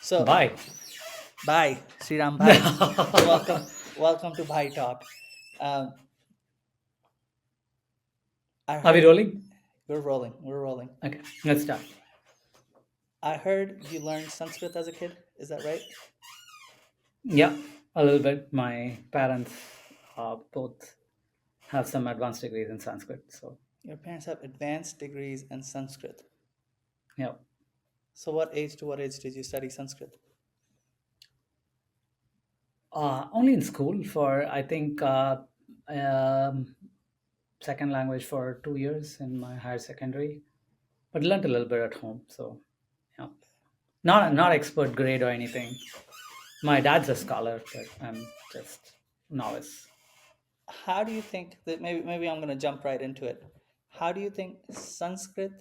So, Bye. bye, Sreeram Bhai. Welcome to Bhai Talk. Um, I Are we heard rolling? we're rolling. We're rolling. Okay, let's start. I heard you learned Sanskrit as a kid. Is that right? Yeah, a little bit. My parents both have some advanced degrees in Sanskrit. So, Your parents have advanced degrees in Sanskrit. yeah, So, what age to what age did you study Sanskrit? only in school for, I think, um, second language for 2 years in my higher secondary, but learned a little bit at home. So, yeah, not expert grade or anything. My dad's a scholar, but I'm just novice. How do you think that maybe I'm going to jump right into it? How do you think Sanskrit,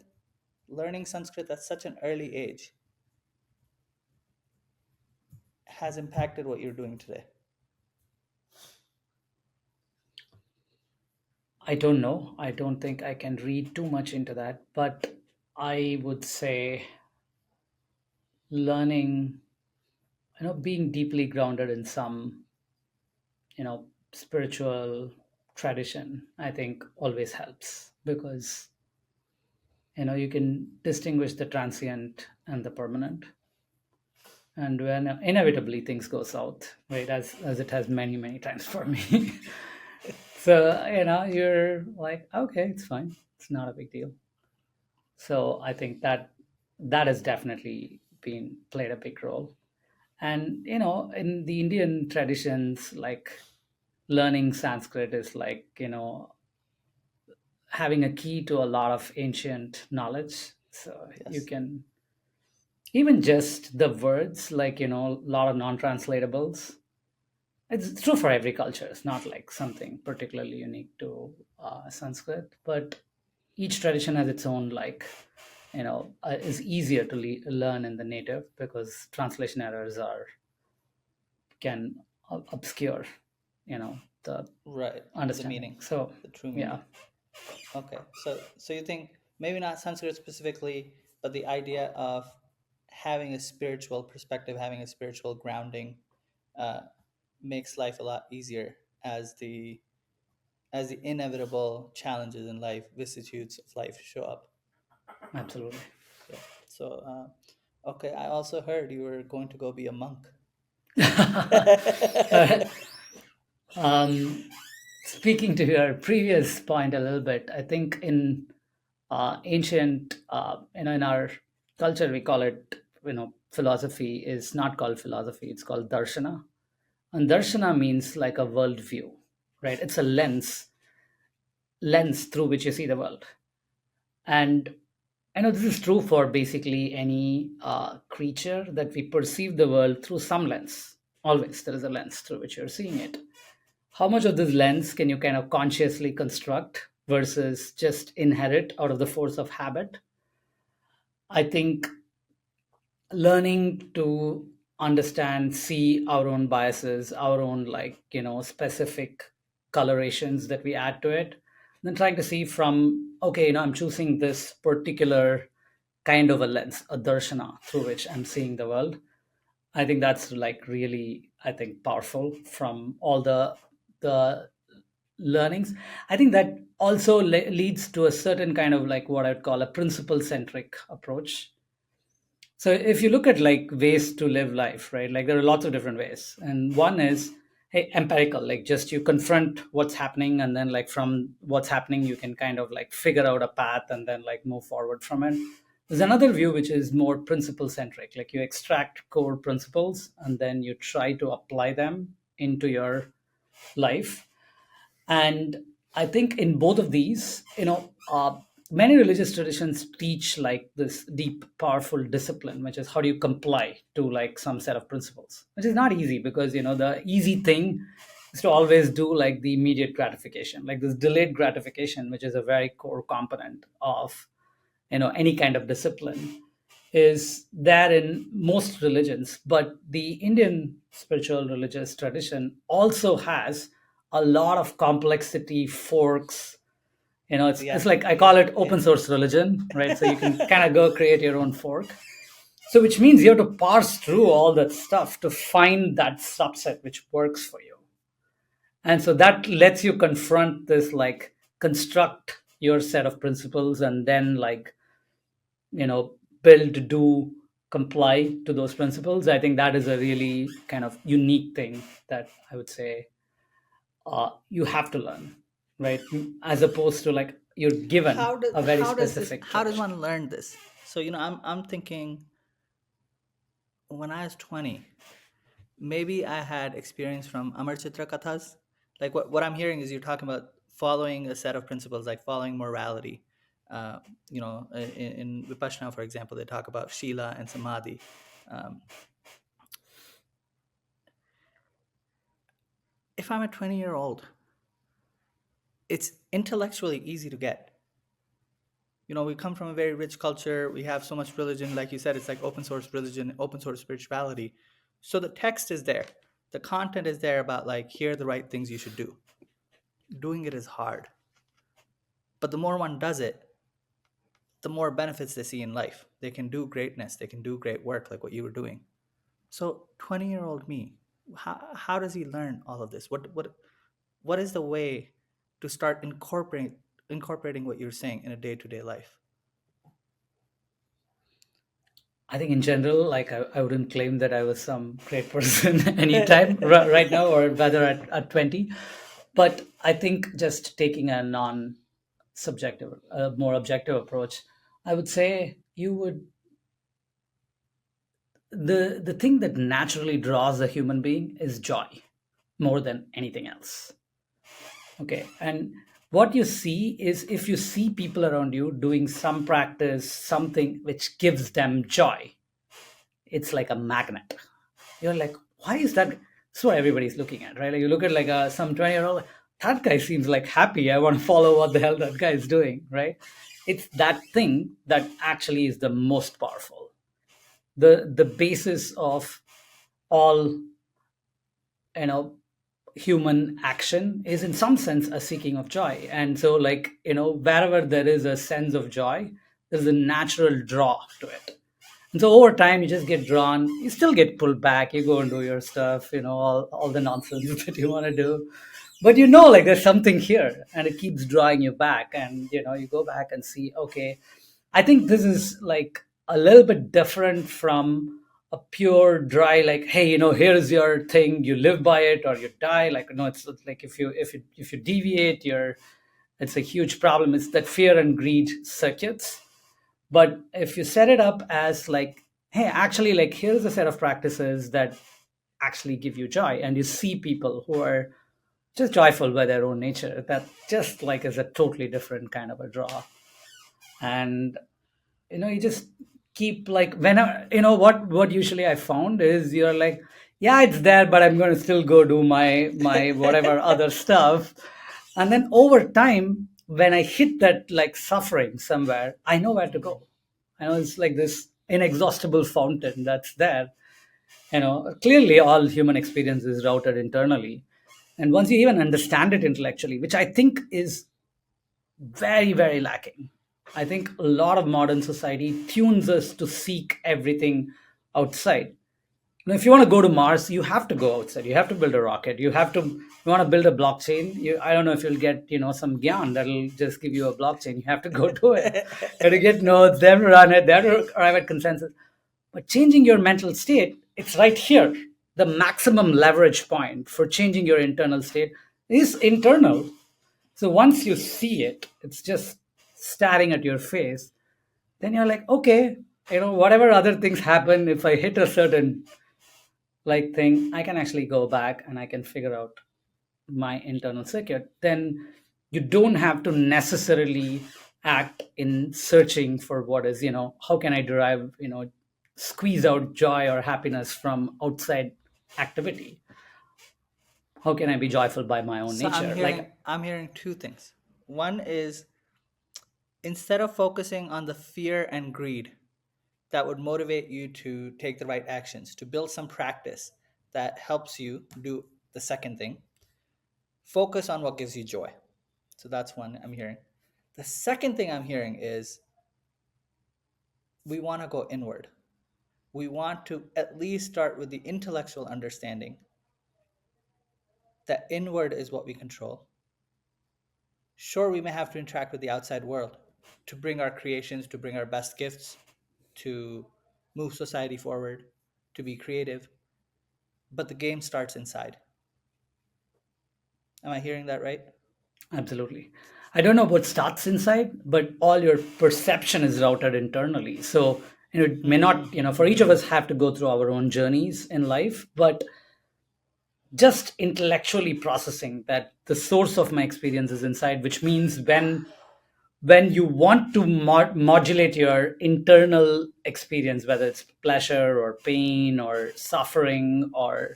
learning Sanskrit at such an early age, has impacted what you're doing today? I don't know. I don't think I can read too much into that, but I would say learning, being deeply grounded in some, spiritual tradition, I think always helps because, you can distinguish the transient and the permanent. And when inevitably things go south, right, as it has many, many times for me. So, you're like, okay, it's fine. It's not a big deal. So I think that has definitely been played a big role. And in the Indian traditions, like learning Sanskrit is like having a key to a lot of ancient knowledge. So you Yes. can even just the words, like a lot of non-translatables. It's true for every culture. It's not like something particularly unique to Sanskrit, but each tradition has its own, like, is easier to learn in the native because translation errors are can obscure the Right. The understanding. meaning, So the true yeah, meaning. Okay, so you think maybe not Sanskrit specifically, but the idea of having a spiritual perspective, having a spiritual grounding, uh, makes life a lot easier as the inevitable challenges in life, vicissitudes of life show up. absolutely. Yeah. So, okay, I also heard you were going to go be a monk. um, Speaking to your previous point a little bit, I think in ancient, in our culture, we call it, philosophy is not called philosophy; it's called darshana. And darshana means like a worldview, right? It's a lens through which you see the world. And I know this is true for basically any creature, that we perceive the world through some lens. Always there is a lens through which you're seeing it. How much of this lens can you kind of consciously construct versus just inherit out of the force of habit? I think learning to understand, see our own biases, our own, like, specific colorations that we add to it, then trying to see from, okay, I'm choosing this particular kind of a lens, a darshana through which I'm seeing the world. I think that's like really, I think, powerful from all the learnings. I think that also leads to a certain kind of, like, what I'd call a principle centric approach. So if you look at like ways to live life, right? Like there are lots of different ways. And one is, hey, empirical, like just you confront what's happening, and then like from what's happening you can kind of like figure out a path and then like move forward from it. There's another view which is more principle centric, like you extract core principles and then you try to apply them into your life. And I think in both of these, many religious traditions teach like this deep powerful discipline, which is how do you comply to like some set of principles, which is not easy because the easy thing is to always do like the immediate gratification, like this delayed gratification, which is a very core component of any kind of discipline, is there in most religions. But the Indian spiritual religious tradition also has a lot of complexity, forks. It's Yeah, like I call yeah, it yeah. open source religion, right? So you can kind of go create your own fork. So, which means you have to parse through all that stuff to find that subset which works for you. And so that lets you confront this, like, construct your set of principles and then, like, you know, build, do, comply to those principles. I think that is a really kind of unique thing that I would say you have to learn, right? As opposed to like you're given a very how does this specific how does choice. one learn this? So I'm thinking, when I was 20, maybe I had experience from Amar Chitra Kathas. Like what I'm hearing is you're talking about following a set of principles, like following morality. Uh, in Vipassana, for example, they talk about Shila and Samadhi. Um, if I'm a 20-year-old, it's intellectually easy to get. We come from a very rich culture. We have so much religion. Like you said, it's like open source religion, open source spirituality. So the text is there. The content is there about, like, here are the right things you should do. Doing it is hard. But the more one does it, the more benefits they see in life. They can do greatness. They can do great work like what you were doing. So 20-year-old me, how does he learn all of this? What is the way to start incorporating what you're saying in a day-to-day life? I think in general, like I wouldn't claim that I was some great person anytime right now, or rather at 20. But I think just taking a non-subjective, a more objective approach, I would say you would the thing that naturally draws a human being is joy more than anything else. Okay. And what you see is if you see people around you doing some practice, something which gives them joy, it's like a magnet. You're like, why is that? That's what everybody's looking at, right? Like you look at like some 20-year-old, that guy seems like happy. I want to follow what the hell that guy is doing, right? It's that thing that actually is the most powerful. The basis of all, you know, human action is in some sense a seeking of joy. And so, like, wherever there is a sense of joy, there's a natural draw to it. And so over time you just get drawn, you still get pulled back, you go and do your stuff, all the nonsense that you want to do, but like there's something here and it keeps drawing you back, and you go back and see, okay, I think this is like a little bit different from a pure dry, like, hey, here's your thing, you live by it or you die. Like, no, it's like if you deviate, it's a huge problem. It's that fear and greed circuits. But if you set it up as like, hey, actually, like, here's a set of practices that actually give you joy, and you see people who are just joyful by their own nature, that just like is a totally different kind of a draw. And you just keep like, whenever, what usually I found is you're like, yeah, it's there, but I'm going to still go do my whatever other stuff. And then over time, when I hit that like suffering somewhere, I know where to go. I know it's like this inexhaustible fountain that's there. Clearly all human experience is routed internally, and once you even understand it intellectually, which I think is very, very lacking. I think a lot of modern society tunes us to seek everything outside. If you want to go to Mars, you have to go outside. You have to build a rocket. You want to build a blockchain. I don't know if you'll get, some gyan that'll just give you a blockchain. You have to go do it. You have to get nodes, they have to run it, they have to arrive at consensus. But changing your mental state, it's right here. The maximum leverage point for changing your internal state is internal. So once you see it, it's just staring at your face. Then you're like, okay, whatever other things happen, if I hit a certain like thing, I can actually go back and I can figure out my internal circuit. Then you don't have to necessarily act in searching for what is, how can I derive, squeeze out joy or happiness from outside activity. How can I be joyful by my own So I'm nature? hearing Like, I'm hearing two things. One is, instead of focusing on the fear and greed that would motivate you to take the right actions, to build some practice that helps you do the second thing, focus on what gives you joy. So that's one I'm hearing. The second thing I'm hearing is, we want to go inward. we want to at least start with the intellectual understanding that inward is what we control. Sure, we may have to interact with the outside world to bring our creations, to bring our best gifts, to move society forward, to be creative, but the game starts inside. Am I hearing that right? Absolutely. I don't know what starts inside, but all your perception is routed internally. So, it may Hmm. not, for each of us have to go through our own journeys in life, but just intellectually processing that the source of my experience is inside, which means when you want to modulate your internal experience, whether it's pleasure or pain or suffering or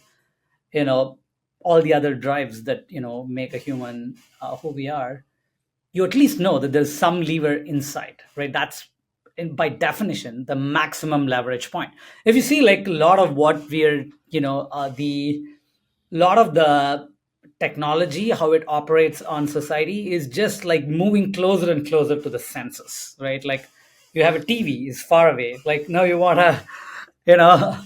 you know all the other drives that make a human who we are, you at least know that there's some lever inside, right? That's by definition the maximum leverage point. If you see, like, a lot of what we're the lot of the technology, how it operates on society, is just like moving closer and closer to the senses, right? Like, you have a TV is far away, like now you want a you know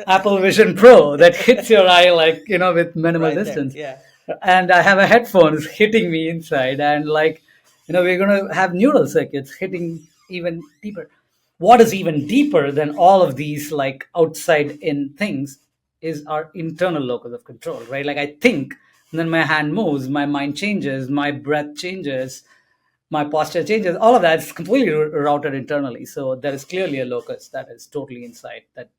Apple Vision Pro that hits your eye, like, with minimal Right there. distance. Yeah. And I have a headphones hitting me inside, and, like, we're going to have neural circuits hitting even deeper. What is even deeper than all of these, like, outside in things, is our internal locus of control, right? Like, I think, and then my hand moves, my mind changes, my breath changes, my posture changes. All of that is completely routed internally. So there is clearly a locus that is totally inside, that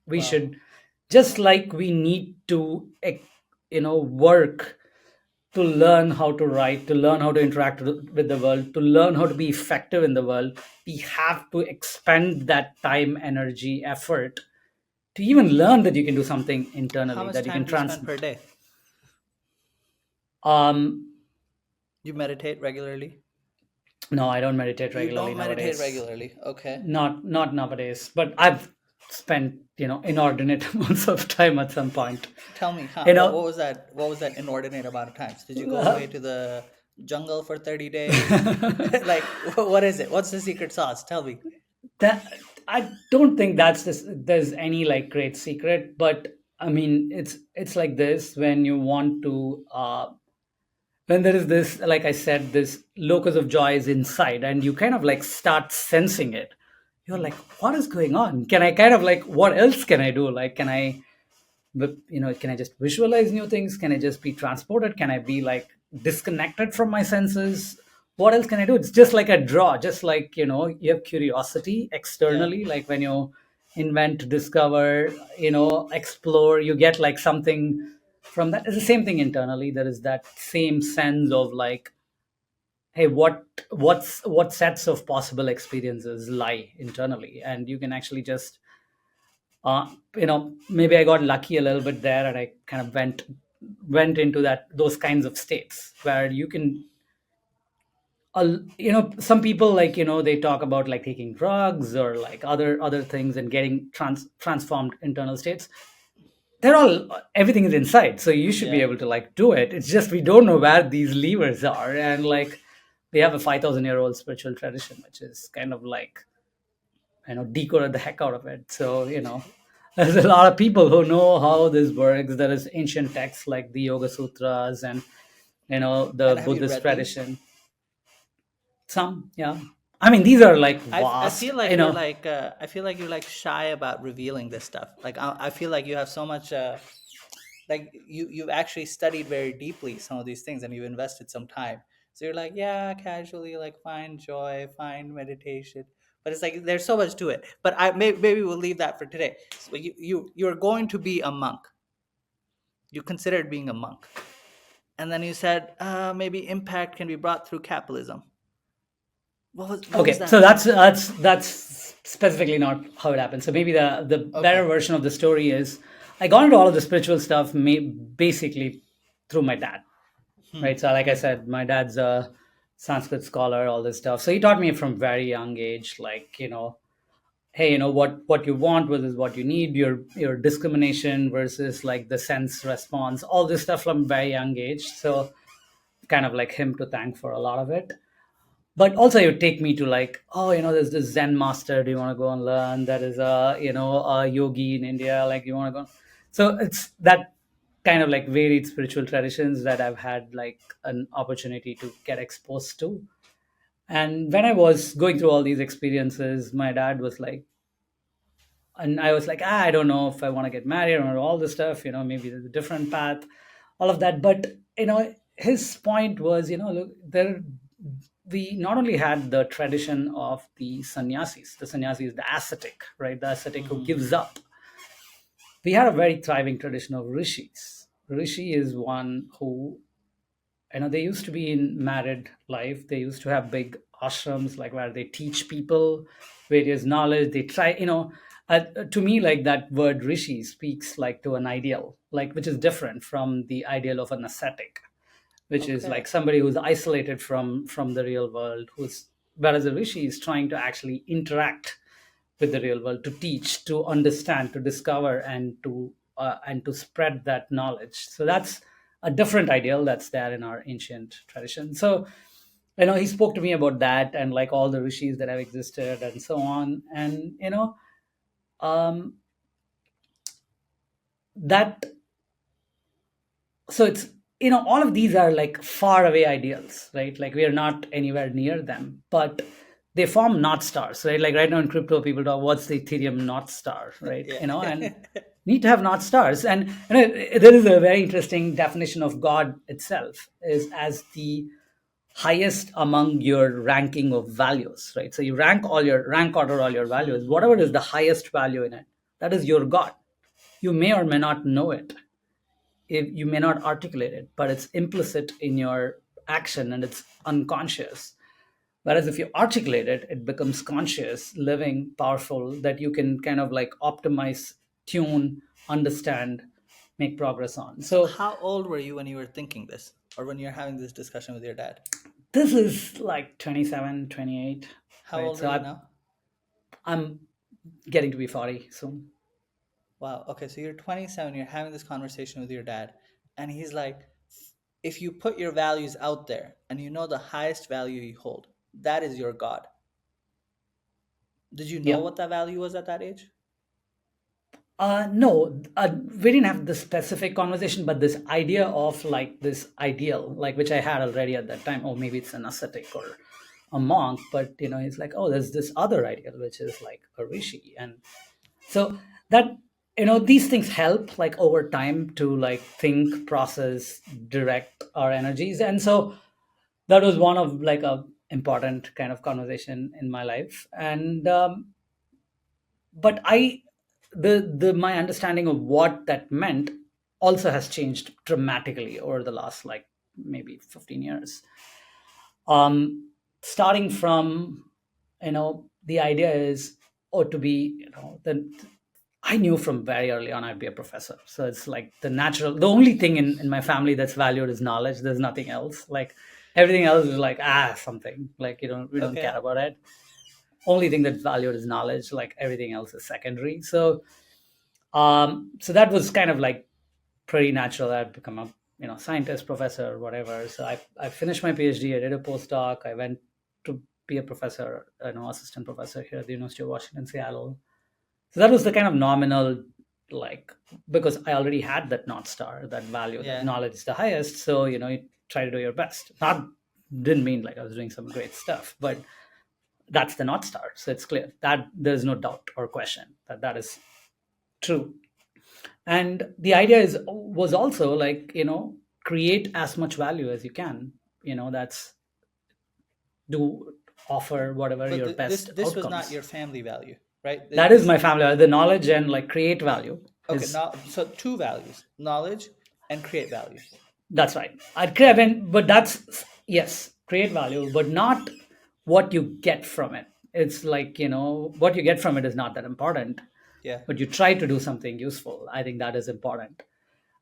we Wow. should, just like we need to work to learn how to write, to learn how to interact with the world, to learn how to be effective in the world. We have to expend that time, energy, effort to even learn that you can do something How internally, much that you time can do you spend per transmit. day? um You meditate regularly? no, I don't meditate You regularly don't meditate nowadays. regularly. Okay. Not nowadays, but I've spent inordinate amounts of time at some point. Tell me, huh? you What know was that? What was that inordinate amount of times? Did you go away to the jungle for 30 days? Like, what is it? What's the secret sauce? Tell me. that I don't think there's any, like, great secret, but I mean, it's like this: when you want to when there is this, like I said, this locus of joy is inside, and you kind of, like, start sensing it. You're Hmm. like, what is going on? Can I kind of, like, what else can I do? Like, can I, but can I just visualize new things? Can I just be transported? Can I be, like, disconnected from my senses? What else can I do? It's just like a draw, just like, you have curiosity Yeah. externally, like when you invent, discover, explore, you get, like, something from that. It's the same thing internally. There is that same sense of, like, hey, what sets of possible experiences lie internally, and you can actually just maybe I got lucky a little bit there, and I kind of went into those kinds of states where you can, some people, like, they talk about, like, taking drugs or, like, other things and getting transformed internal states. They're all Everything is inside, so you should be Yeah. able to, like, do it. It's just we don't know where these levers are, and, like, we have a 5,000-year-old spiritual tradition, which is kind of like, decoded the heck out of it. So, there's a lot of people who know how this works. There is ancient texts like the Yoga Sutras and, the And have you Buddhist read these? tradition. Some, yeah. I mean, these are, like, I vast, feel like you're like I feel like you're like shy about revealing this stuff. Like I feel like you have so much like you've actually studied very deeply some of these things and you've invested some time. So you're like, yeah, casually, like, find joy, find meditation, but it's like there's so much to it. But maybe we'll leave that for today. So you're going to be a monk. You considered being a monk, and then you said maybe impact can be brought through capitalism. What was okay. that So about? that's specifically not how it happened. So maybe the better Okay. version of the story is, I got into all of the spiritual stuff basically through my dad, Hmm. right? So, like I Hmm. said, my dad's a Sanskrit scholar, all this stuff. So he taught me from very young age, like, hey, what you want versus what you need, your discrimination versus, like, the sense response, all this stuff from very young age. So kind of like him to thank for a lot of it. But also it would take me to like, oh, there's this Zen master, do you want to go and learn? There is a yogi in India, like, you want to go. So it's that kind of like varied spiritual traditions that I've had like an opportunity to get exposed to. And when I was going through all these experiences, my dad was like, and I was like, I don't know if I want to get married or all this stuff, maybe there's a different path, all of that. But his point was, look, there we not only had the tradition of the sannyasi is the ascetic, right? The ascetic who Hmm. gives up. We had a very thriving tradition of rishis. Rishi is one who, they used to be in married life. They used to have big ashrams, like where they teach people various knowledge. They try, to me, like that word rishi speaks like to an ideal, like which is different from the ideal of an ascetic, which is like Okay. somebody who's isolated from the real world, who's whereas a rishi is trying to actually interact with the real world, to teach, to understand, to discover, and to spread that knowledge. So that's a different ideal that's there in our ancient tradition. So he spoke to me about that, and like all the rishis that have existed and so on. And um, that so it's all of these are like far away ideals, right? Like we are not anywhere near them, but they form north stars, right? Like right now in crypto, people talk, what's the Ethereum north star, right? Yeah. And need to have north stars. And there is a very interesting definition of God itself is as the highest among your ranking of values, right? So you rank order all your values, whatever is the highest value in it, that is your God. You may or may not know it, if you may not articulate it, but it's implicit in your action and it's unconscious. Whereas if you articulate it, it becomes conscious, living, powerful, that you can kind of like optimize, tune, understand, make progress on. So So how old were you when you were thinking this, or when you're having this discussion with your dad? this is like 27, 28, How right? old are So you now? I'm getting to be 40 soon. Wow. Okay, so you're 27, you're having this conversation with your dad, and he's like, if you put your values out there and you know the highest value you hold, that is your God. Did you know Yeah. what that value was at that age? No, we didn't have the specific conversation, but this idea of like this ideal, like which I had already at that time. Oh, maybe it's an ascetic or a monk, but it's like, oh, there's this other ideal, which is like a rishi, and so that these things help like over time to like think, process, direct our energies, and so that was one of like a important kind of conversation in my life, and but the my understanding of what that meant also has changed dramatically over the last like maybe 15 years. Starting from the idea is, or to be the I knew from very early on I'd be a professor. So it's like the only thing in my family that's valued is knowledge. There's nothing else. Like everything else is like, something. Like, we don't Okay. care about it. Only thing that's valued is knowledge. Like everything else is secondary. So that was kind of like pretty natural. I'd become a scientist, professor, whatever. So I finished my PhD. I did a postdoc. I went to be a professor, assistant professor here at the University of Washington, Seattle. So that was the kind of nominal, like, because I already had that North Star, that value, that Yeah. knowledge is the highest. So, you try to do your best. Not didn't mean like I was doing some great stuff, but that's the North Star. So it's clear that there's no doubt or question that that is true. And the idea was also like, create as much value as you can. That's do offer whatever But your this best this was not outcomes. your family value, right? That is This my family. The knowledge and like create value okay. is. Now, so two values: knowledge and create value. That's right. I'd create, but that's yes, create value, but not what you get from it. It's like what you get from it is not that important, Yeah. but you try to do something useful. I think that is important.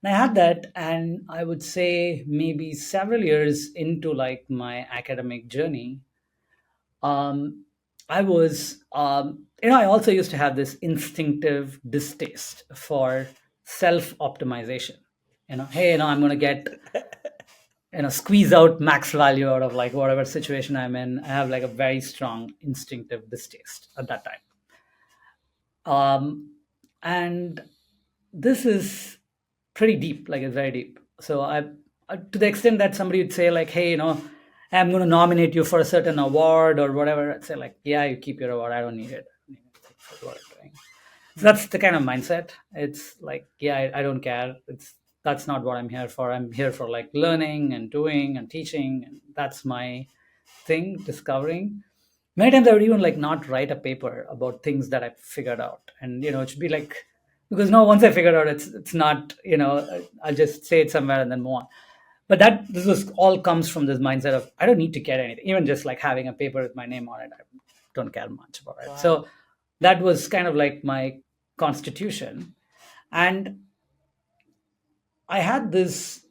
And I had that, and I would say maybe several years into like my academic journey, um, I was, I also used to have this instinctive distaste for self optimization. Hey, I'm going to get squeeze out max value out of like whatever situation I'm in. I have like a very strong instinctive distaste at that time. And this is pretty deep, like it's very deep. So to the extent that somebody would say like, hey, I'm going to nominate you for a certain award or whatever, I'd say like, yeah, you keep your award, I don't need it. I don't need anything for what I'm doing. So Hmm. that's the kind of mindset. It's like, yeah, I don't care. That's not what I'm here for. I'm here for like learning and doing and teaching, and that's my thing, discovering. Many times I would even like not write a paper about things that I figured out, and it should be like, because no, once I figured out, it's not, I'll just say it somewhere and then move on. But that this was all comes from this mindset of I don't need to care anything, even just like having a paper with my name on it. I don't care much about it. Wow. So that was kind of like my constitution, and I had this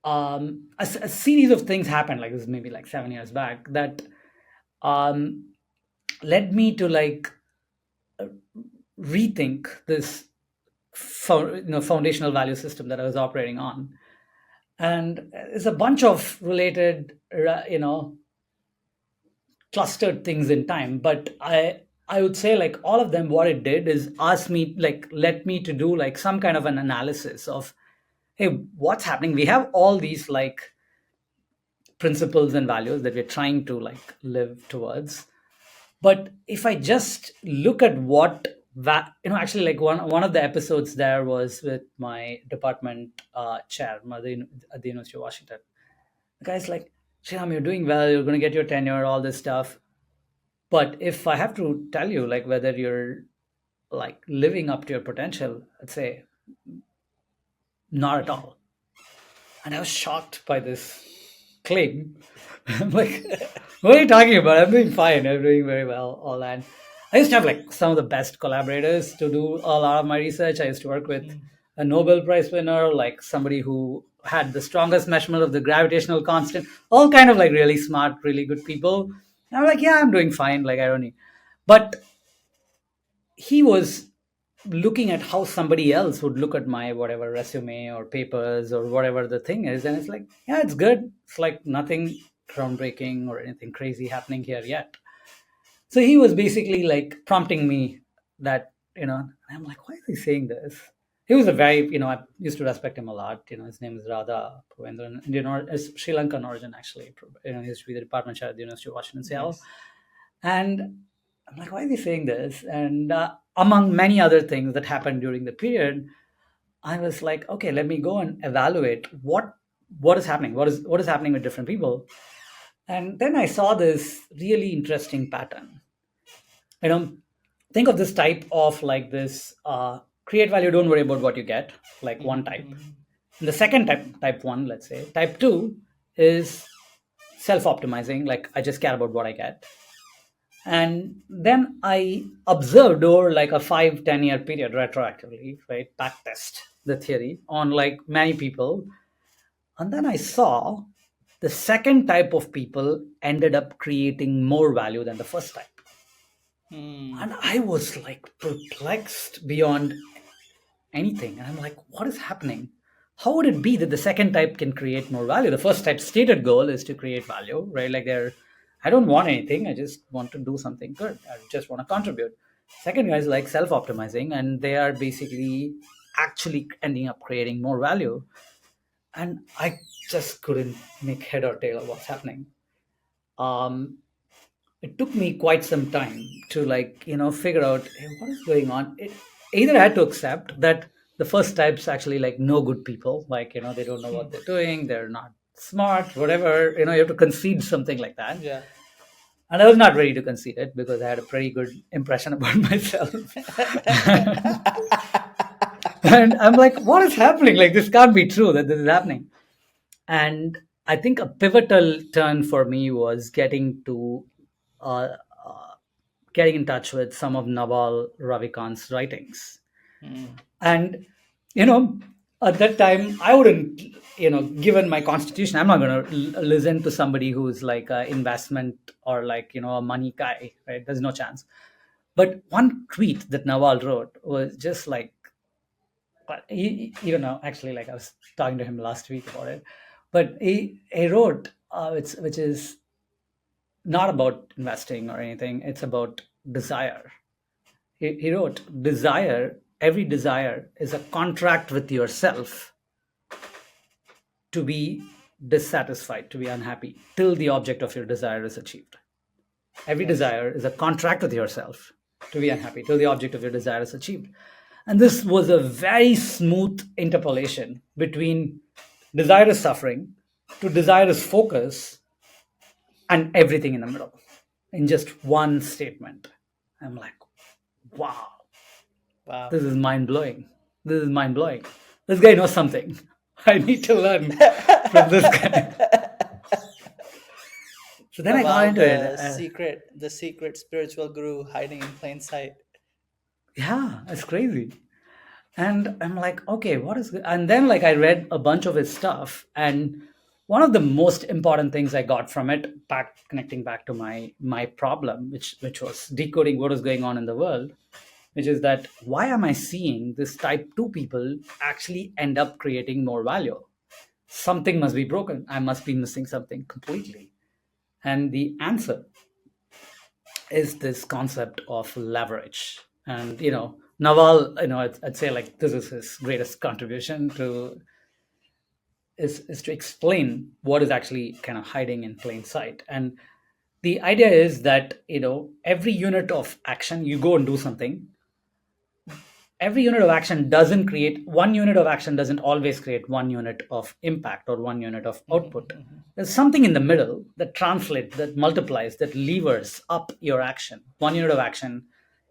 a series of things happened, like this is maybe like 7 years back, that um, led me to like rethink this foundational value system that I was operating on. And it's a bunch of related clustered things in time, but I would say like all of them, what it did is ask me, like let me to do like some kind of an analysis of, hey, what's happening. We have all these like principles and values that we're trying to like live towards. But if I just look at what actually, like one of the episodes there was with my department chair at the University of Washington. The guy's like, Sriram, you're doing well, you're going to get your tenure, all this stuff. But if I have to tell you, like, whether you're like living up to your potential, I'd say not at all. And I was shocked by this claim. I'm like, what are you talking about? I'm doing fine. I'm doing very well. All that. I used to have like some of the best collaborators to do a lot of my research. I used to work with Hmm. a Nobel Prize winner, like somebody who had the strongest measurement of the gravitational constant, all kind of like really smart, really good people. And I'm like, yeah, I'm doing fine. Like, I don't need. But he was looking at how somebody else would look at my whatever resume or papers or whatever the thing is, and it's like, yeah, it's good, it's like nothing groundbreaking or anything crazy happening here yet. So he was basically like prompting me that, and I'm like, why is he saying this? He was a very, I used to respect him a lot. His name is Radha Provendran, Indian or is Sri Lankan origin actually. He used to be the department chair at the University of Washington Seattle. Nice. And I'm like, why is he saying this? And among many other things that happened during the period, I was like, okay, let me go and evaluate what is happening, what is happening with different people. And then I saw this really interesting pattern. You know, think of this type of like this create value, don't worry about what you get, like one type. Mm-hmm. And the second type one, let's say, type two is self-optimizing, like I just care about what I get. And then I observed over like a 5-10 year period retroactively, right? Back test the theory on like many people. And then I saw the second type of people ended up creating more value than the first type. Hmm. And I was like perplexed beyond anything. And I'm like, what is happening? How would it be that the second type can create more value? The first type's stated goal is to create value, right? Like I don't want anything. I just want to do something good. I just want to contribute. Second guy is like self-optimizing, and they are basically actually ending up creating more value. And I just couldn't make head or tail of what's happening. Um, it took me quite some time to like figure out, hey, what is going on. Either I had to accept that the first types actually like no good people, like they don't know what they're doing, they're not smart, whatever, you have to concede something like that. Yeah. And I was not ready to concede it because I had a pretty good impression about myself. And I'm like, what is happening? Like, this can't be true that this is happening. And I think a pivotal turn for me was uh, uh, getting in touch with some of Naval Ravikant's writings. Hmm. And, you know, at that time, I wouldn't, given my constitution, I'm not going to listen to somebody who's like an investment or like, a money guy, right? There's no chance. But one tweet that Nawal wrote was just like But actually, like I was talking to him last week about it, but he wrote, which is not about investing or anything. It's about desire. He wrote, desire, every desire is a contract with yourself to be dissatisfied, to be unhappy, till the object of your desire is achieved. Every Yes. desire is a contract with yourself to be unhappy till the object of your desire is achieved. And this was a very smooth interpolation between desire is suffering to desire is focus and everything in the middle in just one statement. I'm like, wow, Wow. this is mind blowing. This is mind blowing. This guy knows something. I need to learn from this guy. So then I got Wow, into it. the secret spiritual guru hiding in plain sight. Yeah, it's crazy. And I'm like, okay, what is and then like I read a bunch of his stuff, and one of the most important things I got from it, back connecting back to my problem, which was decoding what is going on in the world, which is that why am I seeing this type 2 people actually end up creating more value? Something must be broken. I must be missing something completely. And the answer is this concept of leverage. And Naval, I'd say like this is his greatest contribution to is to explain what is actually kind of hiding in plain sight. And the idea is that every unit of action, you go and do something. Every unit of action doesn't create one unit of action doesn't always create one unit of impact or one unit of output. There's something in the middle that translates, that multiplies, that levers up your action. One unit of action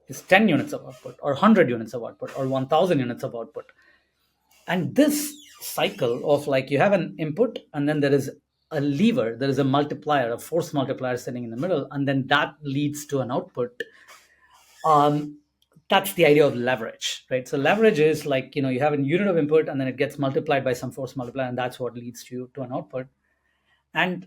is 10 units of output or 100 units of output or 1000 units of output. And this cycle of like you have an input and then there is a lever, there is a multiplier, a force multiplier sitting in the middle, and then that leads to an output. um, that's the idea of leverage, right? So leverage is like you have a unit of input and then it gets multiplied by some force multiplier, and that's what leads to an output. And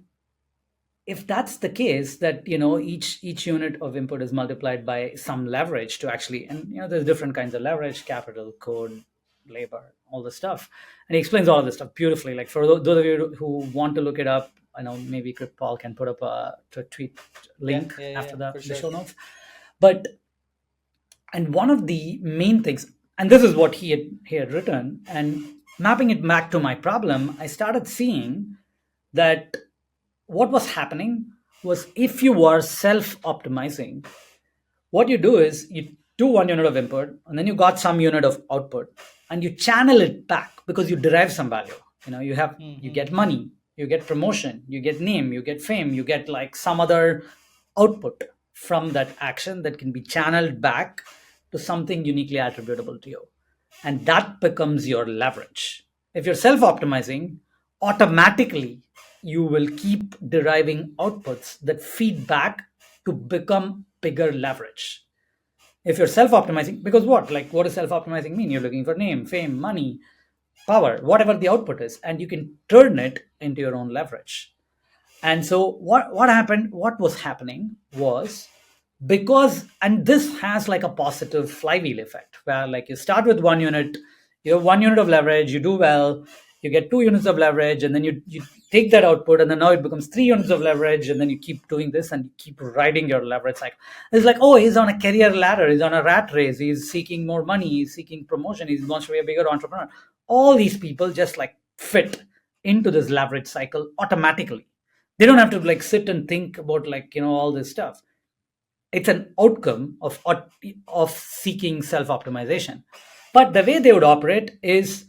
if that's the case, that each unit of input is multiplied by some leverage to actually, and there's different kinds of leverage: capital, code, labor, all this stuff. And he explains all of this stuff beautifully. Like for those of you who want to look it up, I know maybe Cryptpal can put up a tweet Yeah, link yeah, after yeah, for the sure. show notes. But and one of the main things, and this is what he had written, and mapping it back to my problem, I started seeing that what was happening was, if you were self optimizing, what you do is you do one unit of input and then you got some unit of output, and you channel it back because you derive some value. You get money, you get promotion, you get name, you get fame, you get like some other output from that action that can be channeled back to something uniquely attributable to you, and that becomes your leverage. If you're self optimizing, automatically you will keep deriving outputs that feed back to become bigger leverage. If you're self optimizing, because what does self optimizing mean? You're looking for name, fame, money, power, whatever the output is, and you can turn it into your own leverage. And so what was happening was, because, and this has like a positive flywheel effect where like you start with 1 unit, you have 1 unit of leverage, you do well, you get 2 units of leverage, and then you take that output, and then now it becomes 3 units of leverage, and then you keep doing this and you keep riding your leverage cycle. It's like, oh, he's on a career ladder, he's on a rat race, he's seeking more money, he's seeking promotion, he wants to be a bigger entrepreneur. All these people just like fit into this leverage cycle automatically. They don't have to like sit and think about like all this stuff. It's an outcome of seeking self optimization. But the way they would operate is,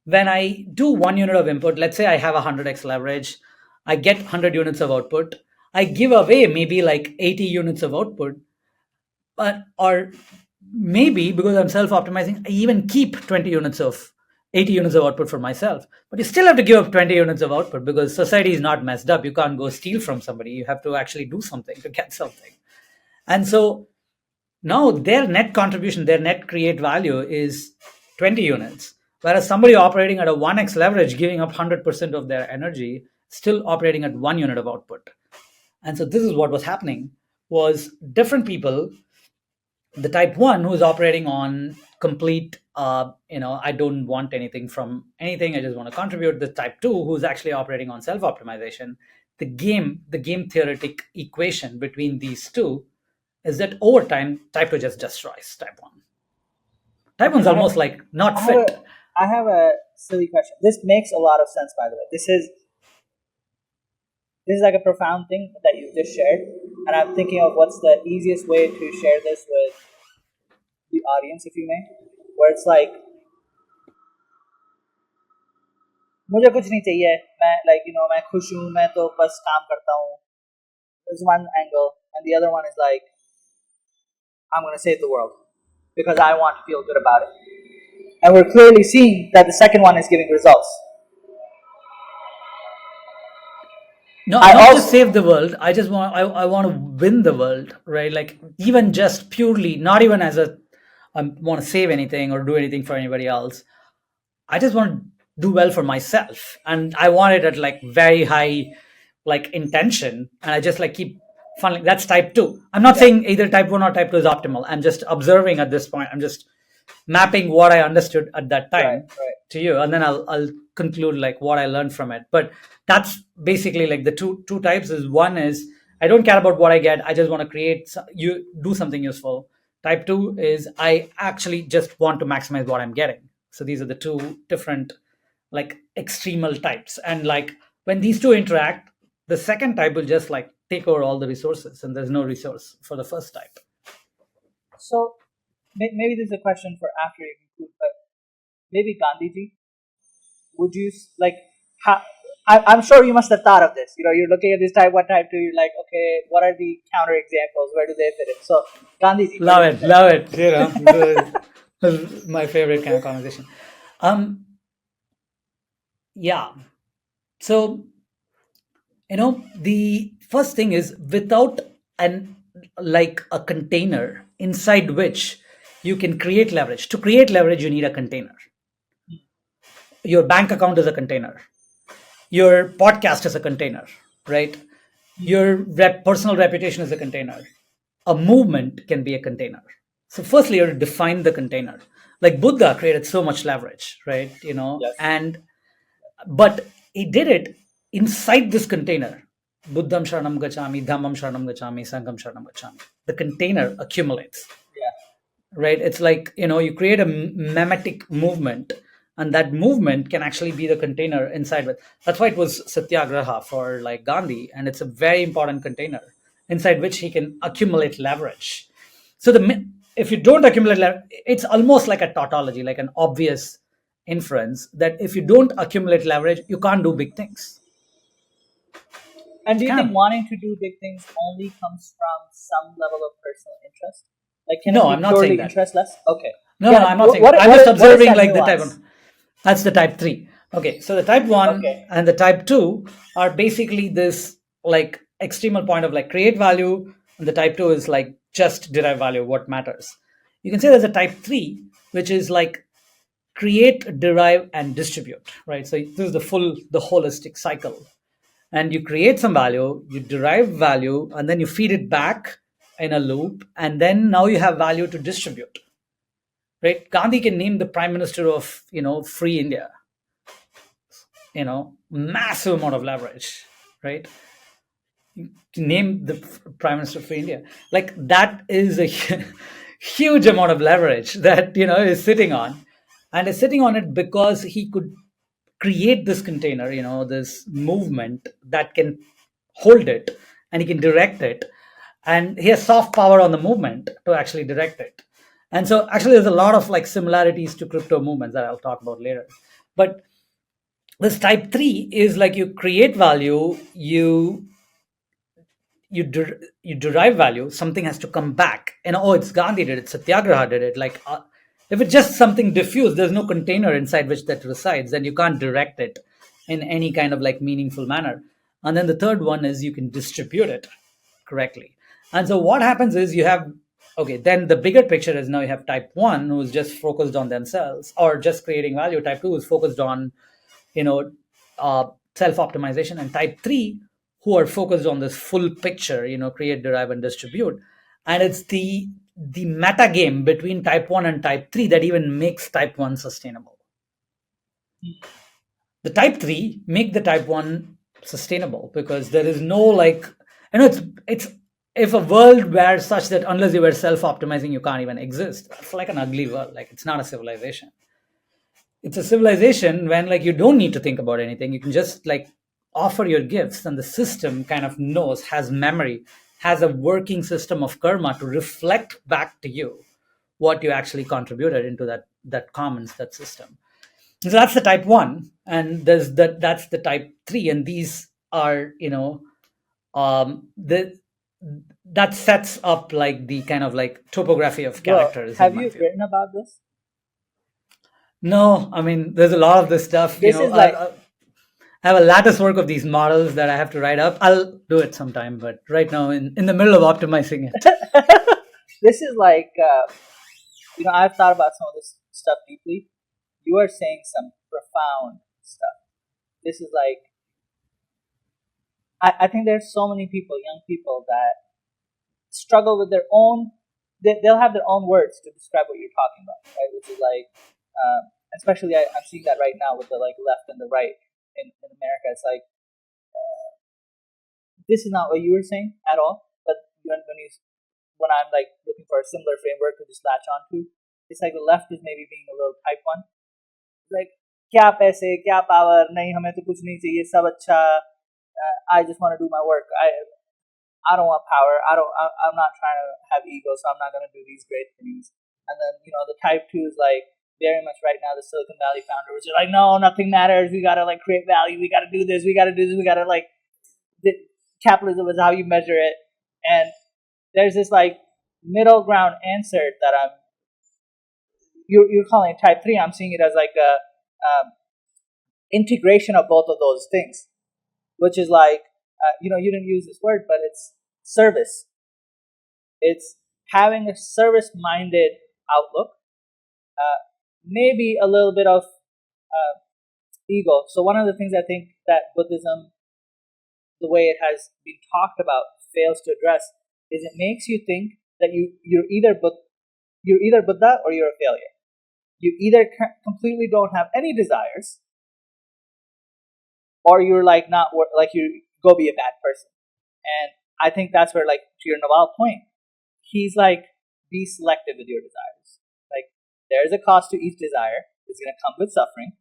when I do 1 unit of input, let's say I have 100x leverage, I get 100 units of output, I give away maybe like 80 units of output, but or maybe because I'm self optimizing, I even keep 20 units of 80 units of output for myself. But you still have to give up 20 units of output because society is not messed up. You can't go steal from somebody. You have to actually do something to get something. And so now their net contribution, their net create value is 20 units. Whereas somebody operating at a 1x leverage, giving up 100% of their energy, still operating at 1 unit of output. And so this is what was happening, was different people, the type 1 who is operating on complete I don't want anything from anything. I just want to contribute. The type two, who's actually operating on self optimization, the game theoretic equation between these two is that over time, type two just destroys type one. Type Okay, one's almost like not I have a fit. I have a silly question. This makes a lot of sense, by the way. This is like a profound thing that you just shared, and I'm thinking of what's the easiest way to share this with the audience, if you may, where it's like मुझे कुछ नहीं चाहिए, मैं मैं खुश हूँ, मैं तो बस काम करता हूँ. There's one angle, and the other one is like I'm gonna save the world because I want to feel good about it. And we're clearly seeing that the second one is giving results. No, I not just also save the world. I want to win the world, right? Like even just purely, not even as a I want to save anything or do anything for anybody else. I just want to do well for myself, and I want it at like very high, like intention, and I just like keep funneling. That's type two. I'm not yeah, saying either type one or type two is optimal. I'm just observing at this point. I'm just mapping what I understood at that right, time right. to you, and then I'll conclude like what I learned from it. But that's basically like the two types. Is one is I don't care about what I get. I just want to you do something useful. Type two is I actually just want to maximize what I'm getting. So these are the two different like extremal types, and like when these two interact, the second type will just like take over all the resources, and there's no resource for the first type. So maybe this is a question for after you conclude, but maybe Gandhiji, would you like how? I'm sure you must have thought of this. You're looking at this type one, type two. You're like, okay, what are the counter examples? Where do they fit in? So, Gandhiji, what Love do you it, think? love it. This is my favorite kind of conversation. Um, yeah. So the first thing is without an like a container inside which you can create leverage. To create leverage, you need a container. Your bank account is a container. Your podcast is a container, right? Your personal reputation is a container. A movement can be a container. So firstly, you have to define the container. Like Buddha created so much leverage, right? Yes. And but he did it inside this container. Buddham Sharanam Gachami, Dhammam Sharanam Gachami, Sangham Sharanam Gachami. The container accumulates, Yeah. right? It's like, you create a memetic movement, and that movement can actually be the container inside with. That's why it was satyagraha for like Gandhi, and it's a very important container inside which he can accumulate leverage. So if you don't accumulate leverage, it's almost like a tautology, like an obvious inference that if you don't accumulate leverage, you can't do big things. And It's do you kind think of wanting to do big things only comes from some level of personal interest? Like, can it no, I'm be not saying purely that. interestless? Okay. No, Yeah. I'm not What saying that. what I'm what just is, what is observing that like the type nuance? one. That's the type three. Okay, so the type Okay. one and the type two are basically this like extremal point of like create value, and the type two is like just derive value, what matters. You can say there's a type three, which is like create, derive, and distribute, right? So this is the holistic cycle. And you create some value, you derive value, and then you feed it back in a loop, and then now you have value to distribute, right? Gandhi can name the prime minister of free India, massive amount of leverage, right? Name the prime minister of free India, like that is a huge amount of leverage that is sitting on, and is sitting on it because he could create this container, this movement that can hold it, and he can direct it, and he has soft power on the movement to actually direct it. And so actually there's a lot of like similarities to crypto movements that I'll talk about later. But this type 3 is like you create value, you derive value, something has to come back, and oh, it's Gandhi did it, Satyagraha did it, like if it's just something diffuse, there's no container inside which that resides, then you can't direct it in any kind of like meaningful manner. And then the third one is you can distribute it correctly. And so what happens is you have, okay, then the bigger picture is now you have type 1 who's just focused on themselves or just creating value, type 2 is focused on you know uh, self optimization, and type 3 who are focused on this full picture, create, derive, and distribute. And it's the meta game between type 1 and type 3 that even makes type 1 sustainable. The type 3 make the type 1 sustainable because there is no like, it's if a world were such that unless you were self-optimizing you can't even exist, it's like an ugly world. Like, it's not a civilization. It's a civilization when like you don't need to think about anything. You can just like offer your gifts, and the system kind of knows, has memory, has a working system of karma to reflect back to you what you actually contributed into that commons, that system. So that's the type 1, and that's the type 3, and these are, the that sets up like the kind of like topography of Bro, characters in have my you view. written about this? No, I mean, there's a lot of this stuff. This is like I have a lattice work of these models that I have to write up. I'll do it sometime, but right now in the middle of optimizing it. this is like I've thought about some of this stuff deeply. You are saying some profound stuff. This is like I think there's so many people, young people, that struggle with their own. They'll have their own words to describe what you're talking about, right? Which is like, especially I'm seeing that right now with the like left and the right in America. It's like this is not what you were saying at all. But when I'm like looking for a similar framework to just latch onto, it's like the left is maybe being a little type one, like क्या पैसे क्या power नहीं हमें तो कुछ नहीं चाहिए सब अच्छा I just want to do my work. I don't want power. I'm not trying to have ego, so I'm not going to do these great things. And then the type two is like very much right now the Silicon Valley founder, which is like, no, nothing matters. We gotta like create value. We gotta do this. We gotta do this. We gotta like capitalism is how you measure it. And there's this like middle ground answer that you're calling it type three. I'm seeing it as like a integration of both of those things, which is like you didn't use this word, but it's service. It's having a service-minded outlook, maybe a little bit of ego. So one of the things I think that Buddhism, the way it has been talked about, fails to address is it makes you think that you're either Buddha or you're a failure. You either completely don't have any desires, or you're like not like you go be a bad person. And I think that's where, like, to your Naval point, he's like, be selective with your desires. Like, there's a cost to each desire. It's going to come with suffering.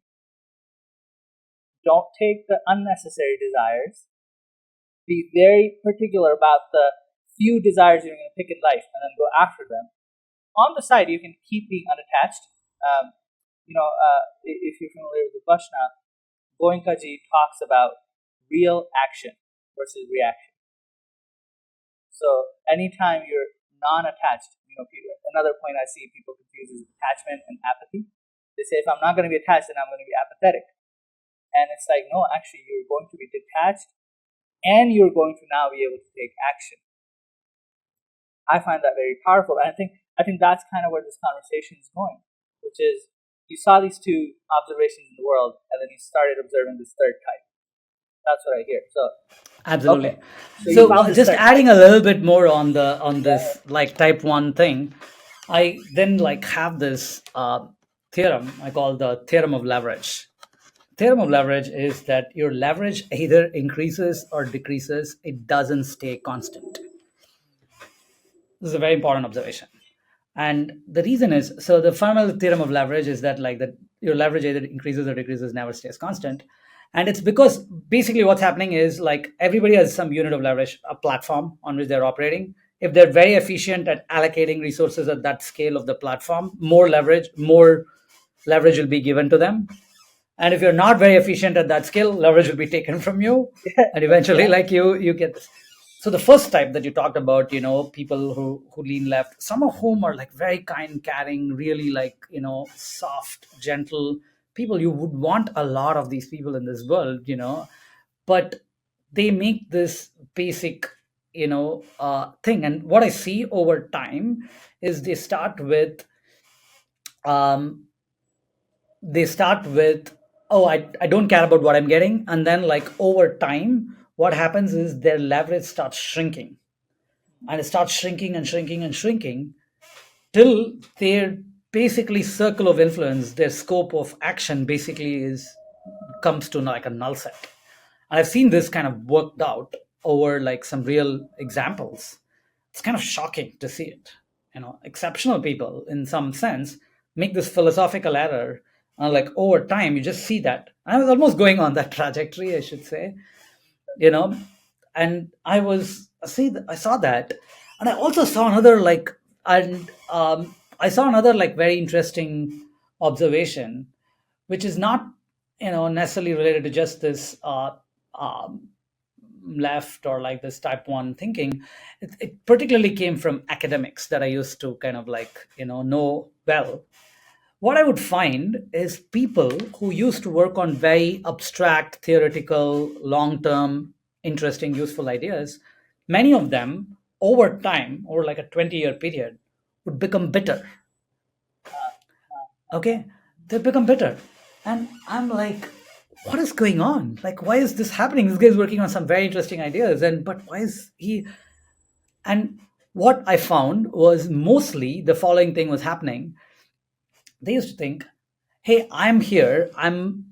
Don't take the unnecessary desires. Be very particular about the few desires you're going to pick in life and then go after them. On the side, you can keep being unattached. If you're familiar with the Vashna, Goenkaji talks about real action versus reaction. So anytime you're non-attached, another point I see people confuse is attachment and apathy. They say, if I'm not going to be attached, then I'm going to be apathetic. And it's like, no, actually, you're going to be detached, and you're going to now be able to take action. I find that very powerful, and I think that's kind of where this conversation is going, which is you saw these two observations in the world, and then you started observing this third type. That's what I hear. So Absolutely. okay. So just adding a little bit more on this like type 1 thing, I then like have this theorem I call the theorem of leverage. Theorem of leverage is that your leverage either increases or decreases. It doesn't stay constant. This is a very important observation. And the reason is, so the fundamental theorem of leverage is that like that your leverage either increases or decreases, never stays constant. And it's because basically what's happening is like everybody has some unit of leverage, a platform on which they're operating. If they're very efficient at allocating resources at that scale of the platform, more leverage will be given to them. And if you're not very efficient at that scale, leverage will be taken from you. And eventually like you get this. So the first type that you talked about, people who lean left, some of whom are like very kind, caring, really like, soft, gentle people. You would want a lot of these people in this world, but they make this basic, thing. And what I see over time is um, they start with, oh, I don't care about what I'm getting. And then like over time, what happens is their leverage starts shrinking, and it starts shrinking and shrinking and shrinking. till their basically circle of influence, their scope of action basically is comes to like a null set. And I've seen this kind of worked out over like some real examples. It's kind of shocking to see it. Exceptional people in some sense make this philosophical error. Like over time, you just see that. I was almost going on that trajectory, I should say, you know and I saw that, and I also saw another like and I saw another like very interesting observation, which is not necessarily related to just this um, left or like this type 1 thinking. It particularly came from academics that I used to kind of like know well. What I would find is people who used to work on very abstract, theoretical, long term, interesting, useful ideas, many of them over time, over like a 20-year period, would become bitter. Okay? They become bitter. And I'm like, what is going on? Like, why is this happening? This guy's working on some very interesting ideas, but why is he? And what I found was mostly the following thing was happening. They used to think, hey, I'm here, I'm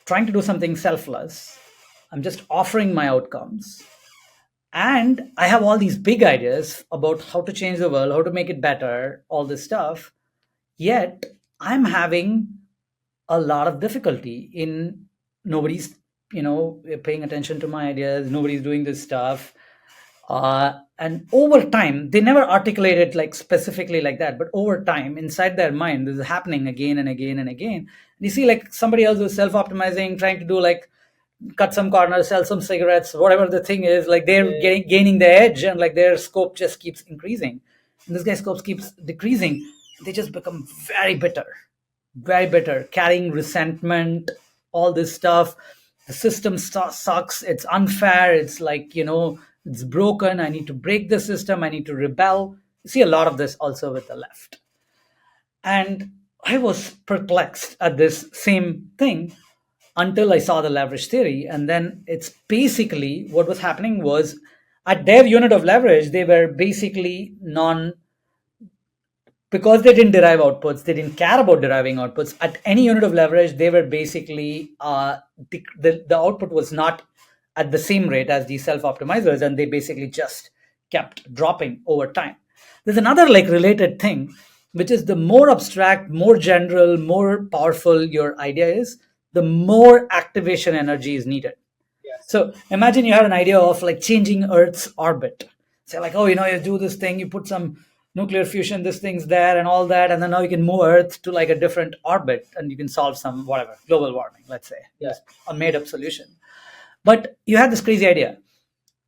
trying to do something selfless, I'm just offering my outcomes, and I have all these big ideas about how to change the world, how to make it better, all this stuff. Yet I'm having a lot of difficulty in nobody's paying attention to my ideas, nobody's doing this stuff. And over time, they never articulate it like specifically like that, but over time inside their mind this is happening again and again and again. And you see like somebody else who's self-optimizing, trying to do like cut some corners, sell some cigarettes, whatever the thing is, like they're gaining the edge, and like their scope just keeps increasing, and this guy's scope keeps decreasing. They just become very bitter, carrying resentment, all this stuff. The system sucks. It's unfair. It's like, it's broken. I need to break the system. I need to rebel. You see a lot of this also with the left. And I was perplexed at this same thing until I saw the leverage theory. And then it's basically what was happening was at their unit of leverage, they were basically non because they didn't derive outputs, they didn't care about deriving outputs. At any unit of leverage, they were basically the output was not at the same rate as the self optimizers, and they basically just kept dropping over time. There's another like related thing, which is the more abstract, more general, more powerful your idea is, the more activation energy is needed. So imagine you have an idea of like changing Earth's orbit. Say like, oh, you do this thing, you put some nuclear fusion, this thing's there and all that, and then now you can move Earth to like a different orbit, and you can solve some whatever global warming, let's say, just a made up solution. But you had this crazy idea.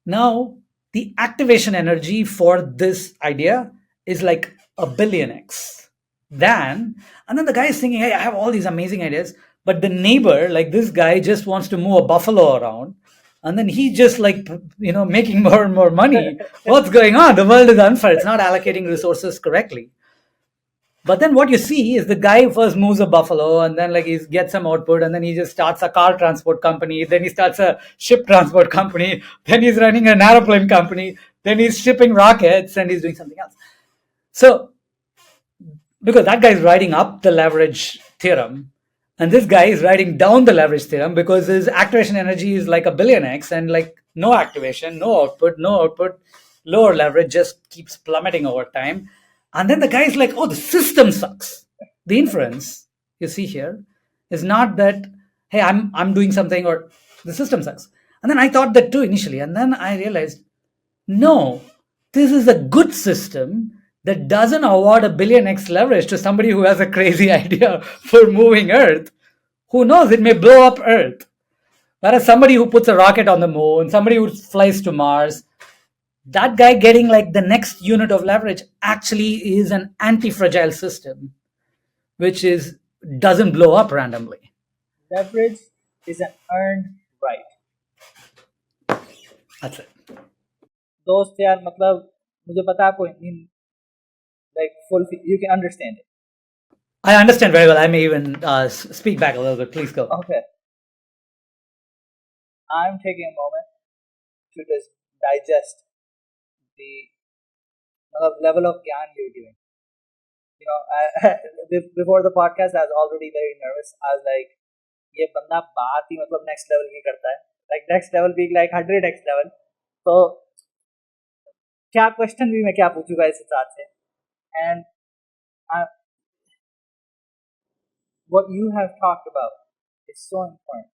Now the activation energy for this idea is like a billion x than, and then the guy is thinking, hey, I have all these amazing ideas, but the neighbor, like this guy, just wants to move a buffalo around, and then he just like making more and more money. What's going on? The world is unfair. It's not allocating resources correctly. But then what you see is the guy first moves a buffalo, and then like he gets some output, and then he just starts a car transport company, then he starts a ship transport company, then he's running an aeroplane company, then he's shipping rockets, and he's doing something else. So because that guy is writing up the leverage theorem, and this guy is writing down the leverage theorem because his activation energy is like a billion x, and like no activation, no output, lower leverage just keeps plummeting over time. And then the guy is like, oh, the system sucks. The inference you see here is not that, hey, I'm doing something, or the system sucks. And then I thought that too initially, and then I realized, no, this is a good system that doesn't award a billion x leverage to somebody who has a crazy idea for moving Earth. Who knows? It may blow up Earth. Whereas somebody who puts a rocket on the moon, somebody who flies to Mars, that guy getting like the next unit of leverage actually is an anti-fragile system, which is doesn't blow up randomly. Leverage is an earned right. That's it. दोस्त यार मतलब मुझे पता है आपको in like full you can understand it. I understand very well. I may even speak back a little bit. Please go. Okay, I'm taking a moment to just digest the level of gyan you're giving. before the podcast, I was already very nervous. I was like, ये बंदा बात ही मतलब next level की करता है, like next level being like 100x level. तो क्या question भी मैं क्या पूछूंगा इस हिसाब से. And I, what you have talked about is so important.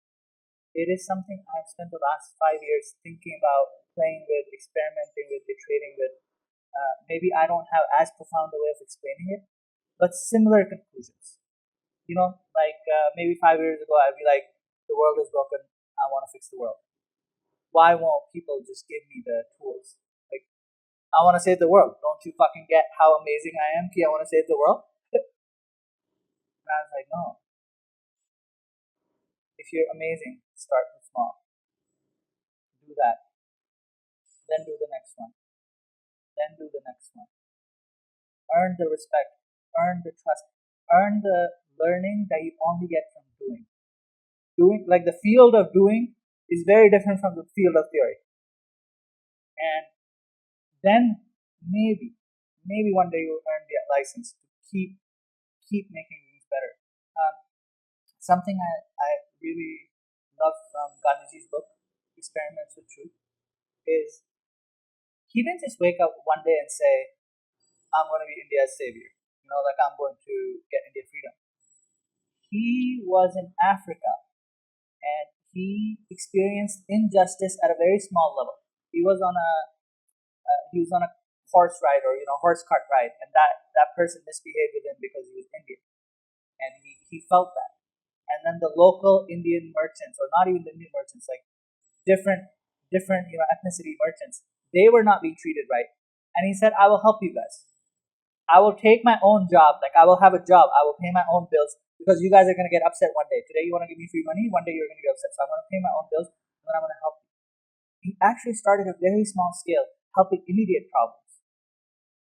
It is something I've spent the last 5 years thinking about, playing with, experimenting with, iterating with. Maybe I don't have as profound a way of explaining it, but similar conclusions. Like maybe 5 years ago, I'd be like, the world is broken. I want to fix the world. Why won't people just give me the tools? Like, I want to save the world. Don't you fucking get how amazing I am? I want to save the world. And I was like, no. If you're amazing, start with small. Do that. Then do the next one. Then do the next one. Earn the respect. Earn the trust. Earn the learning that you only get from doing. Doing, like the field of doing, is very different from the field of theory. And then maybe one day you'll earn the license to keep making things better. Um, Something I really love from Gandhiji's book, Experiments with Truth, is he didn't just wake up one day and say, I'm going to be India's savior. Like I'm going to get India freedom. He was in Africa and he experienced injustice at a very small level. He was on a horse ride, or horse cart ride, and that person misbehaved with him because he was Indian, and he felt that. And then the local Indian merchants, or not even the Indian merchants, like different ethnicity merchants, they were not being treated right. And he said, I will help you guys. I will take my own job. Like I will have a job. I will pay my own bills, because you guys are going to get upset one day. Today you want to give me free money. One day you're going to get upset. So I'm going to pay my own bills, and then I'm going to help you. He actually started at a very small scale, helping immediate problems,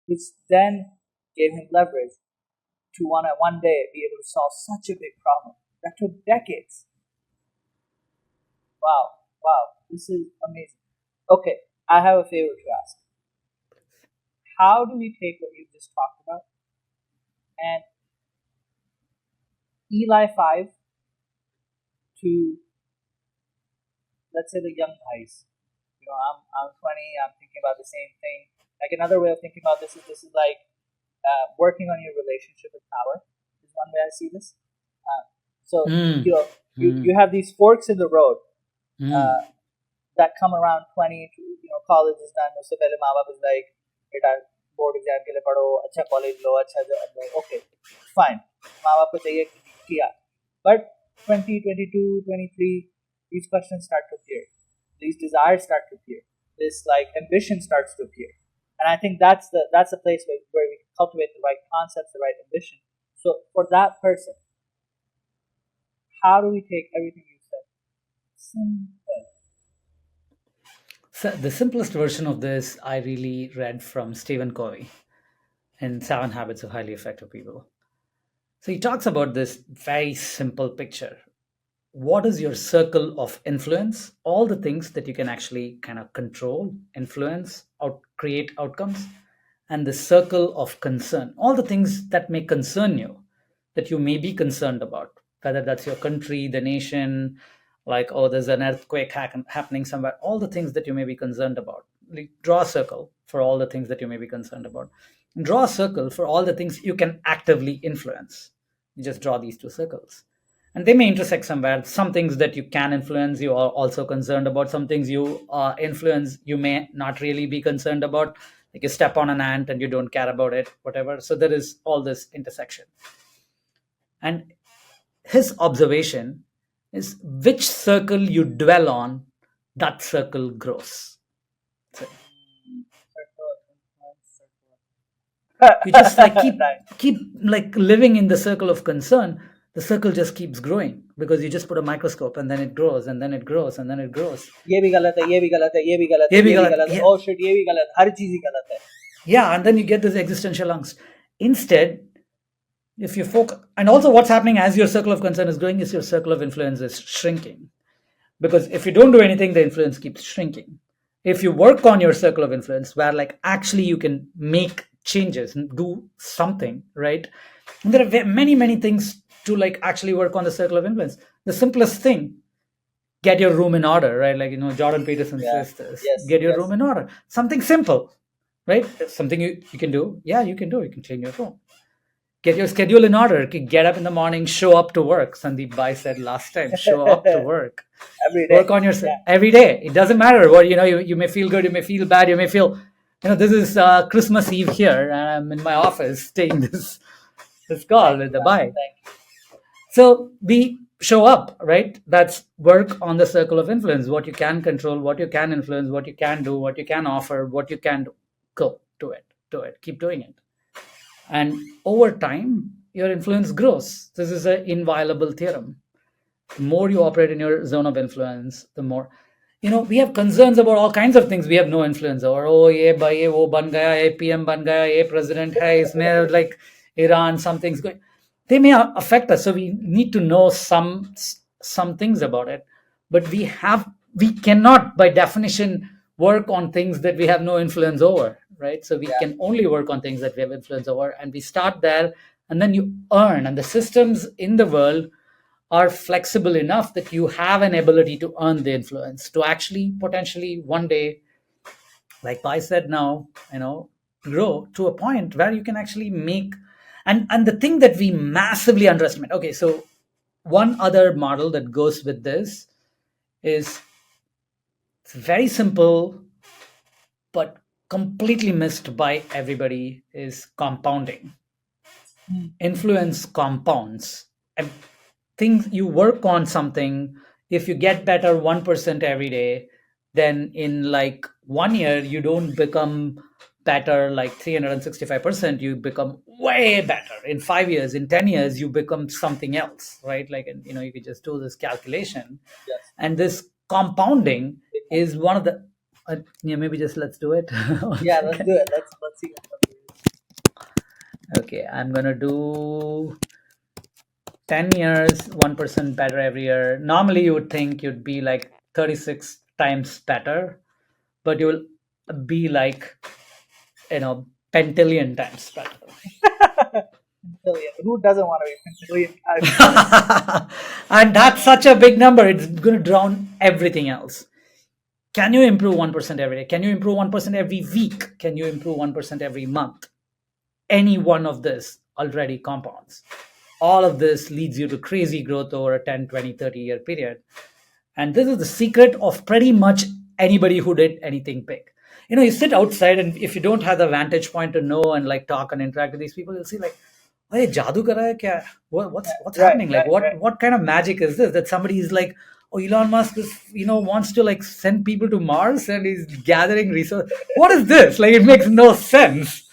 which then gave him leverage to want to one day be able to solve such a big problem that took decades. Wow, wow, this is amazing. Okay, I have a favor to ask. How do we take what you've just talked about and Eli 5 to, let's say, the young guys? I'm 20, I'm thinking about the same thing. Like another way of thinking about this is like working on your relationship with power is one way I see this. So Mm. you have these forks in the road Mm. that come around 20 to, college is done. उससे पहले माँ बाप is like, बेटा board exam के लिए पढ़ो, अच्छा college लो, अच्छा जॉब लो. Okay, fine. माँ बाप को चाहिए किया. But 20, 22, 23, these questions start to appear. These desires start to appear. This like ambition starts to appear. And I think that's the place where we cultivate the right concepts, the right ambition. So for that person, how do we take everything you said? Simple. So the simplest version of this I really read from Stephen Covey in Seven Habits of Highly Effective People. So he talks about this very simple picture. What is your circle of influence? All the things that you can actually kind of control, influence, or create outcomes, and the circle of concern, all the things that may concern you, that you may be concerned about, whether that's your country, the nation, like, oh, there's an earthquake happening somewhere, all the things that you may be concerned about. Like, draw a circle for all the things that you may be concerned about. And draw a circle for all the things you can actively influence. You just draw these two circles, and they may intersect somewhere. Some things that you can influence, you are also concerned about. Some things you influence, you may not really be concerned about, like you step on an ant and you don't care about it, whatever. So there is all this intersection. And his observation is, which circle you dwell on, that circle grows. So you just like Nice. keep like living in the circle of concern. The circle just keeps growing, because you just put a microscope, and then it grows, and then it grows, and then it grows. ये भी गलत है, ये भी गलत है, ये भी गलत है, ये भी ये भी गलत, गलत है. yeah. Oh shit, ये भी गलत. हर चीज ही गलत है. Yeah, and then you get this existential angst. Instead, if you focus, and also what's happening as your circle of concern is growing is your circle of influence is shrinking, because if you don't do anything, the influence keeps shrinking. If you work on your circle of influence, where like actually you can make changes, do something, right? And there are many things to like actually work on the circle of influence. The simplest thing, get your room in order, right? Like, Jordan Peterson Yeah. says this, Yes. get your Yes. room in order. Something simple, right? Something you can do. Yeah, you can do. You can clean your room. Get your schedule in order. Get up in the morning, show up to work. Sandeep Bhai said last time, show up to work. Every day. Work on yourself Yeah. every day. It doesn't matter what, you may feel good, you may feel bad, you may feel, this is Christmas Eve here, and I'm in my office taking this call Thank with you, the man. Bhai. Thank you. So we show up, right? That's work on the circle of influence. What you can control, what you can influence, what you can do, what you can offer, what you can do. Go, do it, keep doing it. And over time, your influence grows. This is an inviolable theorem. The more you operate in your zone of influence, the more, we have concerns about all kinds of things we have no influence over. Oh, ye bhai, ye wo ban gaya, ye PM ban gaya, ye president hai, isme like Iran, something's going. They may affect us, so we need to know some things about it. But we cannot, by definition, work on things that we have no influence over, right? So we Yeah. can only work on things that we have influence over, and we start there, and then you earn. And the systems in the world are flexible enough that you have an ability to earn the influence, to actually potentially one day, like I said now, grow to a point where you can actually make. And the thing that we massively underestimate, okay, so one other model that goes with this is, it's very simple but completely missed by everybody, is compounding. Influence compounds. And things, you work on something, if you get better 1% every day, then in like 1 year you don't become better like 365%, you become way better in 5 years. In 10 years you become something else, right? Like, and you could just do this calculation. Yes. And this compounding is one of the yeah, maybe just let's do it. Yeah. Let's do it. Let's see what it is. Okay, I'm gonna do 10 years, 1% better every year. Normally, you would think you'd be like 36 times better, but you'll be like, pentillion times better. Pentillion. Who doesn't want to be pentillion times? And that's such a big number. It's going to drown everything else. Can you improve 1% every day? Can you improve 1% every week? Can you improve 1% every month? Any one of this already compounds. All of this leads you to crazy growth over a 10, 20, 30-year period. And this is the secret of pretty much anybody who did anything big. You sit outside, and if you don't have the vantage point to know and like talk and interact with these people, you'll see like, hey, jadoo kar raha hai kya? What's Right. happening? Like, Right. what kind of magic is this? That somebody is like, oh, Elon Musk is, wants to like send people to Mars and he's gathering resources. What is this? Like, it makes no sense.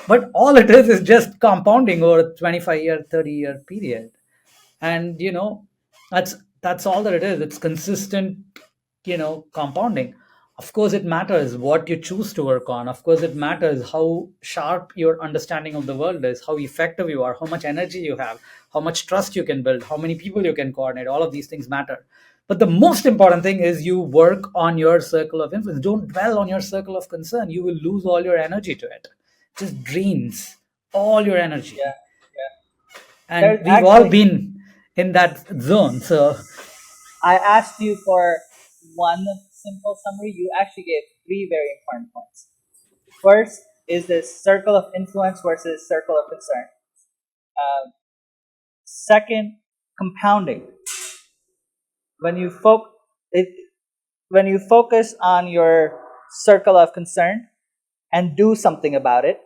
But all it is just compounding over a 25-year, 30-year period. And that's all that it is. It's consistent, compounding. Of course it matters what you choose to work on. Of course it matters how sharp your understanding of the world is, how effective you are, how much energy you have, how much trust you can build, how many people you can coordinate. All of these things matter. But the most important thing is you work on your circle of influence. Don't dwell on your circle of concern. You will lose all your energy to it. It just drains all your energy. Yeah. Yeah. And There's we've all actually, been in that zone. So I asked you for one simple summary. You actually gave three very important points. First is this circle of influence versus circle of concern. Second, compounding. When you when you focus on your circle of concern and do something about it.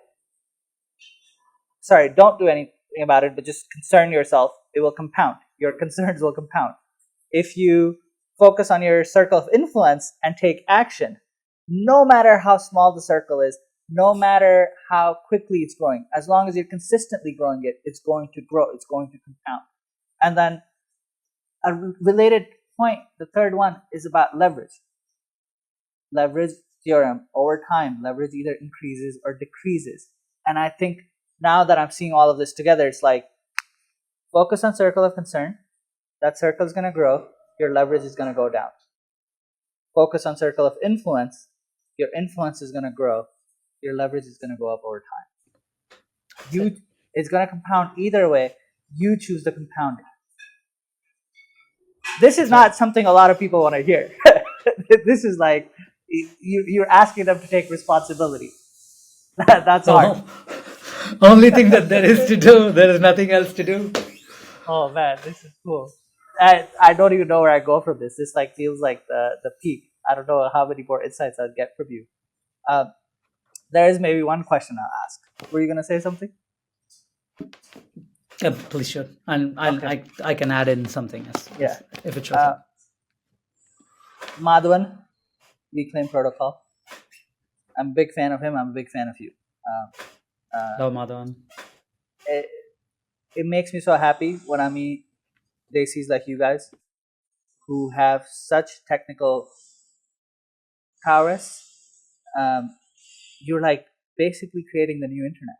Sorry, don't do anything about it, but just concern yourself. It will compound. Your concerns will compound. If you focus on your circle of influence and take action, no matter how small the circle is, no matter how quickly it's growing, as long as you're consistently growing it, it's going to grow, it's going to compound. And then a related point, the third one, is about leverage. Leverage theorem. Over time, leverage either increases or decreases. And I think now that I'm seeing all of this together, it's like, focus on circle of concern. That circle is going to grow. Your leverage is going to go down. Focus on circle of influence. Your influence is going to grow. your leverage is going to go up over time. It's going to compound either way. You choose the compounding. This is not something a lot of people want to hear. This is like you're asking them to take responsibility. That's hard. Only thing that there is to do. There is nothing else to do. Oh man, this is cool. I don't even know where I go from this. This like feels like the peak. I don't know how many more insights I'll get from you. There is maybe one question I'll ask. Were you gonna say something? Yeah, please, sure. And Okay. I can add in something Yeah. if it shows up. Madhavan, Reclaim Protocol. I'm a big fan of him. I'm a big fan of you. Hello, Madhavan. It makes me so happy when I meet Desis like you guys who have such technical prowess. You're like basically creating the new internet.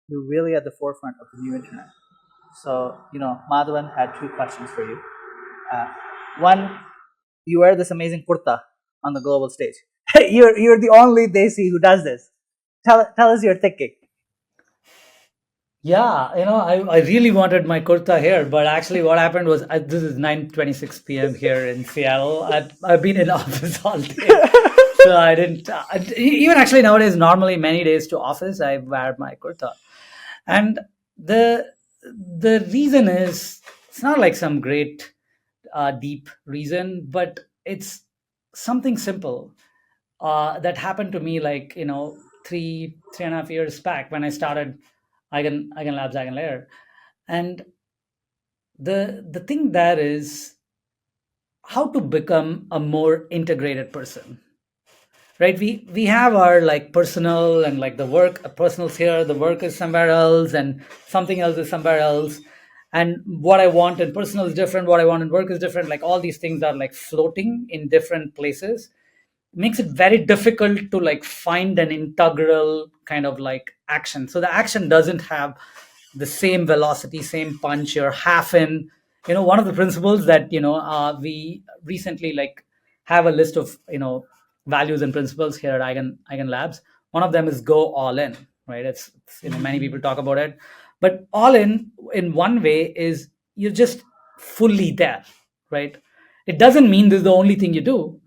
You're really at the forefront of the new internet. So, Madhavan had two questions for you. One, you wear this amazing kurta on the global stage. you're the only Desi who does this. Tell us your thinking. Yeah, I really wanted my kurta here, but actually what happened was this is 9:26 p.m. here in Seattle. I've been in office all day. So I didn't even actually nowadays normally many days to office I wear my kurta. And the reason is it's not like some great deep reason, but it's something simple that happened to me like 3.5 years back when I started Eigen Labs, Eigen Layer. And the thing there is how to become a more integrated person, right? We have our like personal and like the work, personal's here, the work is somewhere else, and something else is somewhere else. And what I want in personal is different, what I want in work is different. Like all these things are like floating in different places, makes it very difficult to like find an integral kind of like action. So the action doesn't have the same velocity, same punch. You're half in. One of the principles that we recently like have a list of values and principles here at Eigen Labs. One of them is go all in, right? It's many people talk about it, but all in one way is you're just fully there, right? It doesn't mean this is the only thing you do.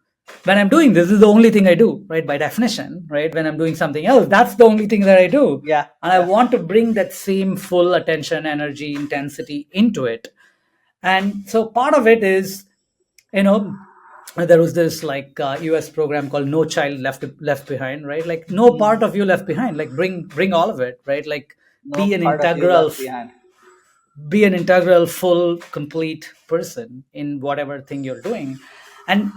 When I'm doing this is the only thing I do, right? By definition, right? When I'm doing something else, that's the only thing that I do. Yeah. And I want to bring that same full attention, energy, intensity into it. And so part of it is, there was this like US program called No Child Left Behind, right? Like no part of you left behind. Like bring all of it, right? Like No part of you left behind. be an integral, full, complete person in whatever thing you're doing. And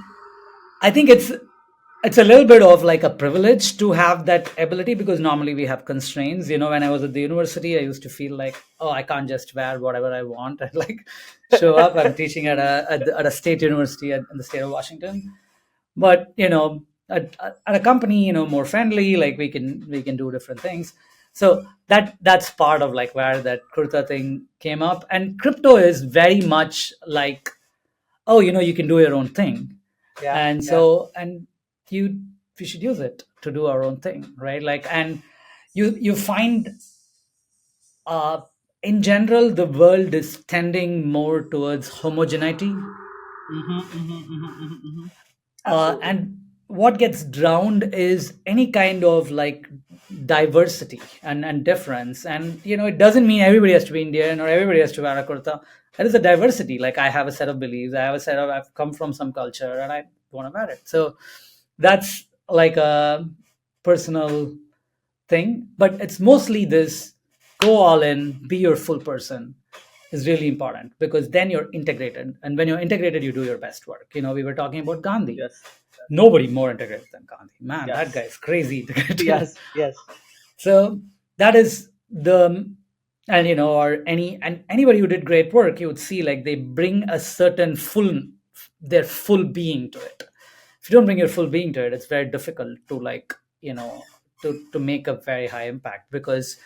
I think it's a little bit of like a privilege to have that ability, because normally we have constraints. When I was at the university, I used to feel like, oh, I can't just wear whatever I want and like show up. I'm teaching at a state university in the state of Washington, but at a company, more friendly, like we can do different things. So that's part of like where that kurta thing came up. And crypto is very much like, oh, you can do your own thing. Yeah. And so and we should use it to do our own thing, right? Like, and you find in general the world is tending more towards homogeneity. And what gets drowned is any kind of like diversity and difference. And it doesn't mean everybody has to be Indian or everybody has to wear a kurta. There is a diversity. Like I have a set of beliefs, I've come from some culture and I want to wear it. So that's like a personal thing, but it's mostly this go all in, be your full person is really important, because then you're integrated. And when you're integrated, you do your best work. We were talking about Gandhi. Yes. Nobody more integrated than Gandhi. Man, Yes. that guy is crazy. Yes. So that is or anybody who did great work, you would see like they bring a certain their full being to it. If you don't bring your full being to it, it's very difficult to like, to make a very high impact, because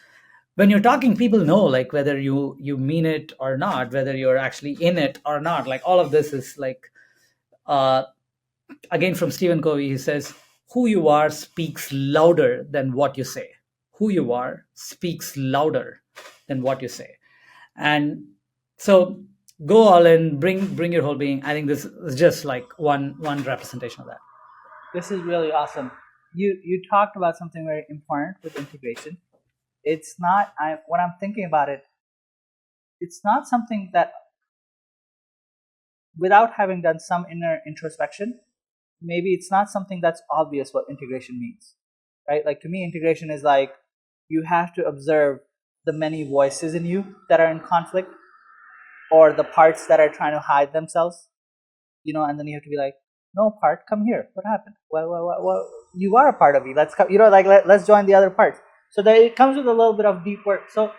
when you're talking, people know like whether you mean it or not, whether you're actually in it or not. Like all of this is like again from Stephen Covey, he says who you are speaks louder than what you say. Who you are speaks louder than what you say. And so go all in, bring your whole being. I think this is just like one representation of that. This is really awesome. You talked about something very important with integration. It's not when I'm thinking about it, it's not something that, without having done some inner introspection, maybe it's not something that's obvious what integration means. Right? Like, to me, integration is like you have to observe the many voices in you that are in conflict, or the parts that are trying to hide themselves, and then you have to be like, no, part, come here. What happened? Well, you are a part of me. Let's come, like, let's join the other parts. So that it comes with a little bit of deep work. So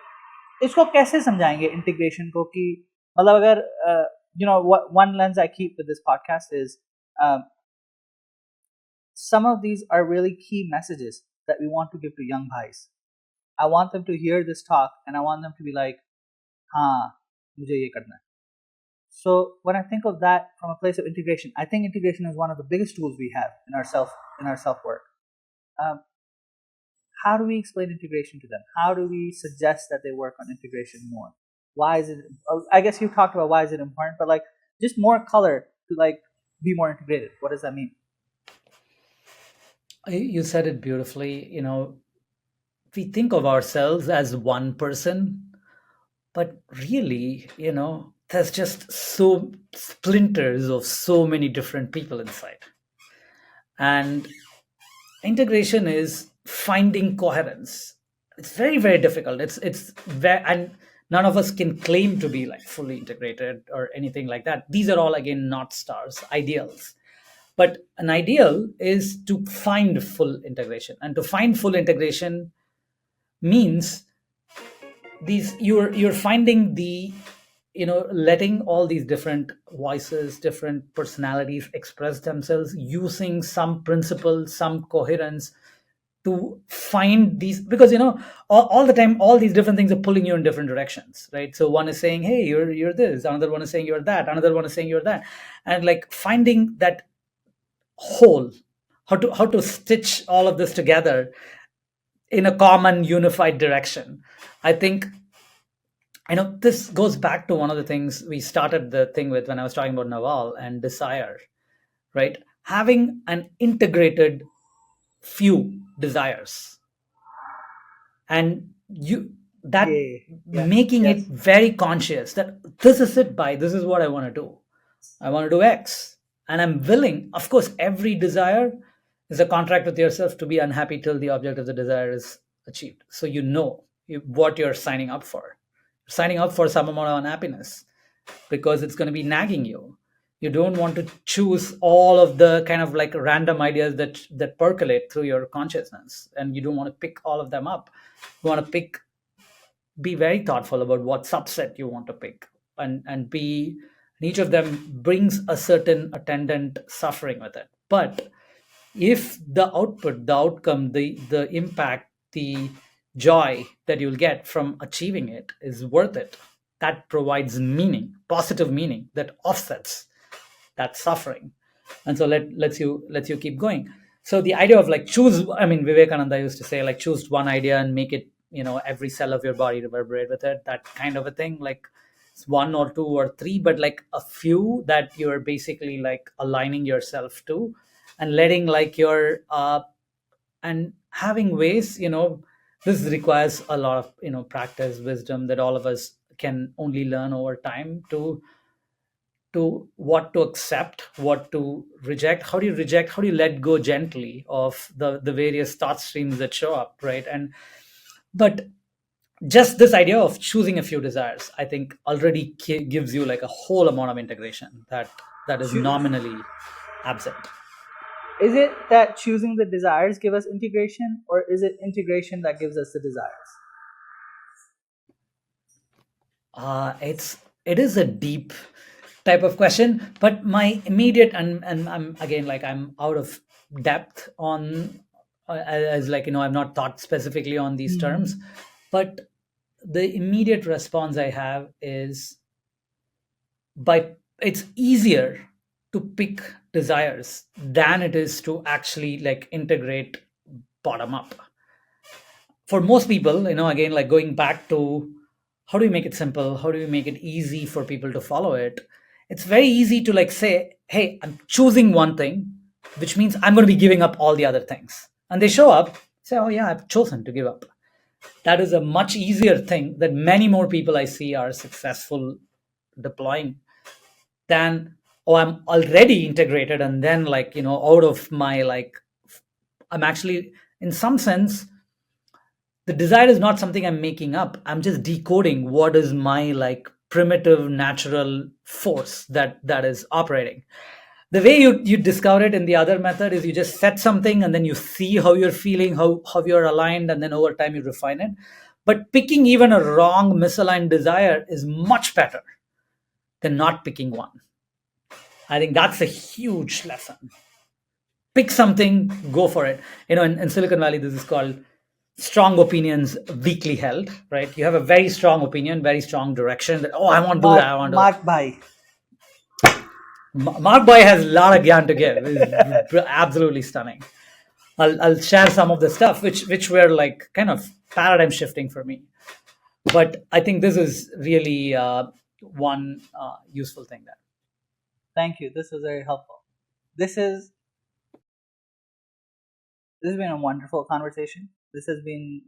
इसको कैसे समझाएंगे integration को कि मतलब अगर what one lens I keep with this podcast is some of these are really key messages that we want to give to young bhais. I want them to hear this talk and I want them to be like, हाँ मुझे ये करना है. So when I think of that from a place of integration, I think integration is one of the biggest tools we have in our self work. How do we explain integration to them? How do we suggest that they work on integration more? Why is it? I guess you talked about why is it important, but like just more color to like be more integrated. What does that mean? You said it beautifully. We think of ourselves as one person, but really, there's just so splinters of so many different people inside. And integration is finding coherence. It's very, very difficult. It's very, and none of us can claim to be like fully integrated or anything like that. These are all, again, not stars, ideals. But an ideal is to find full integration, and to find full integration means you're finding the letting all these different voices, different personalities express themselves using some principle, some coherence, to find these, because all the time all these different things are pulling you in different directions, right? So one is saying, hey, you're this, another one is saying you're that, another one is saying you're that, and like finding that whole, how to stitch all of this together in a common unified direction. I think this goes back to one of the things we started the thing with when I was talking about Naval and desire, right? Having an integrated few desires, and you that Yeah. making Yes. it very conscious that this is it, by this is what I want to do. I want to do X, and I'm willing. Of course, every desire is a contract with yourself to be unhappy till the object of the desire is achieved. So what you're signing up for. You're signing up for some amount of unhappiness because it's going to be nagging you. You don't want to choose all of the kind of like random ideas that percolate through your consciousness, and you don't want to pick all of them up. You want to be very thoughtful about what subset you want to pick, and each of them brings a certain attendant suffering with it. But if the output, the outcome, the impact, the joy that you'll get from achieving it is worth it, that provides meaning, positive meaning, that offsets that suffering, and so lets you keep going. So the idea of like choose, I mean, Vivekananda used to say, like, choose one idea and make it, every cell of your body reverberate with it, that kind of a thing. Like, it's one or two or three, but like a few that you're basically like aligning yourself to, and letting like your and having ways, this requires a lot of practice, wisdom, that all of us can only learn over time, to what to accept, what to reject. How do you reject, how do you let go gently of the various thought streams that show up, right? And but just this idea of choosing a few desires, I think, already gives you like a whole amount of integration that is nominally absent. Is it that choosing the desires give us integration, or is it integration that gives us the desires? It is a deep type of question, but my immediate, and I'm again, like, I'm out of depth on, as like, I've not thought specifically on these terms, but the immediate response I have is, by it's easier to pick desires than it is to actually like integrate bottom up. For most people, again, like going back to how do you make it simple, how do you make it easy for people to follow it, it's very easy to like say, hey, I'm choosing one thing, which means I'm going to be giving up all the other things, and they show up, say, oh yeah, I've chosen to give up. That is a much easier thing that many more people I see are successful deploying than, oh, I'm already integrated, and then like out of my like I'm actually, in some sense, the desire is not something I'm making up. I'm just decoding what is my like primitive natural force that is operating. The way you discover it in the other method is you just set something and then you see how you're feeling, how you're aligned, and then over time you refine it. But picking even a wrong misaligned desire is much better than not picking one. I think that's a huge lesson. Pick something, go for it. In Silicon Valley, this is called strong opinions weakly held, right? You have a very strong opinion, very strong direction that, oh, I want to do that. I want to. Mark Bhai. Mark Boy has a lot of gyan to give. It's absolutely stunning. I'll share some of the stuff which were like kind of paradigm shifting for me. But I think this is really one useful thing there. Thank you. This was very helpful. This has been a wonderful conversation. This has been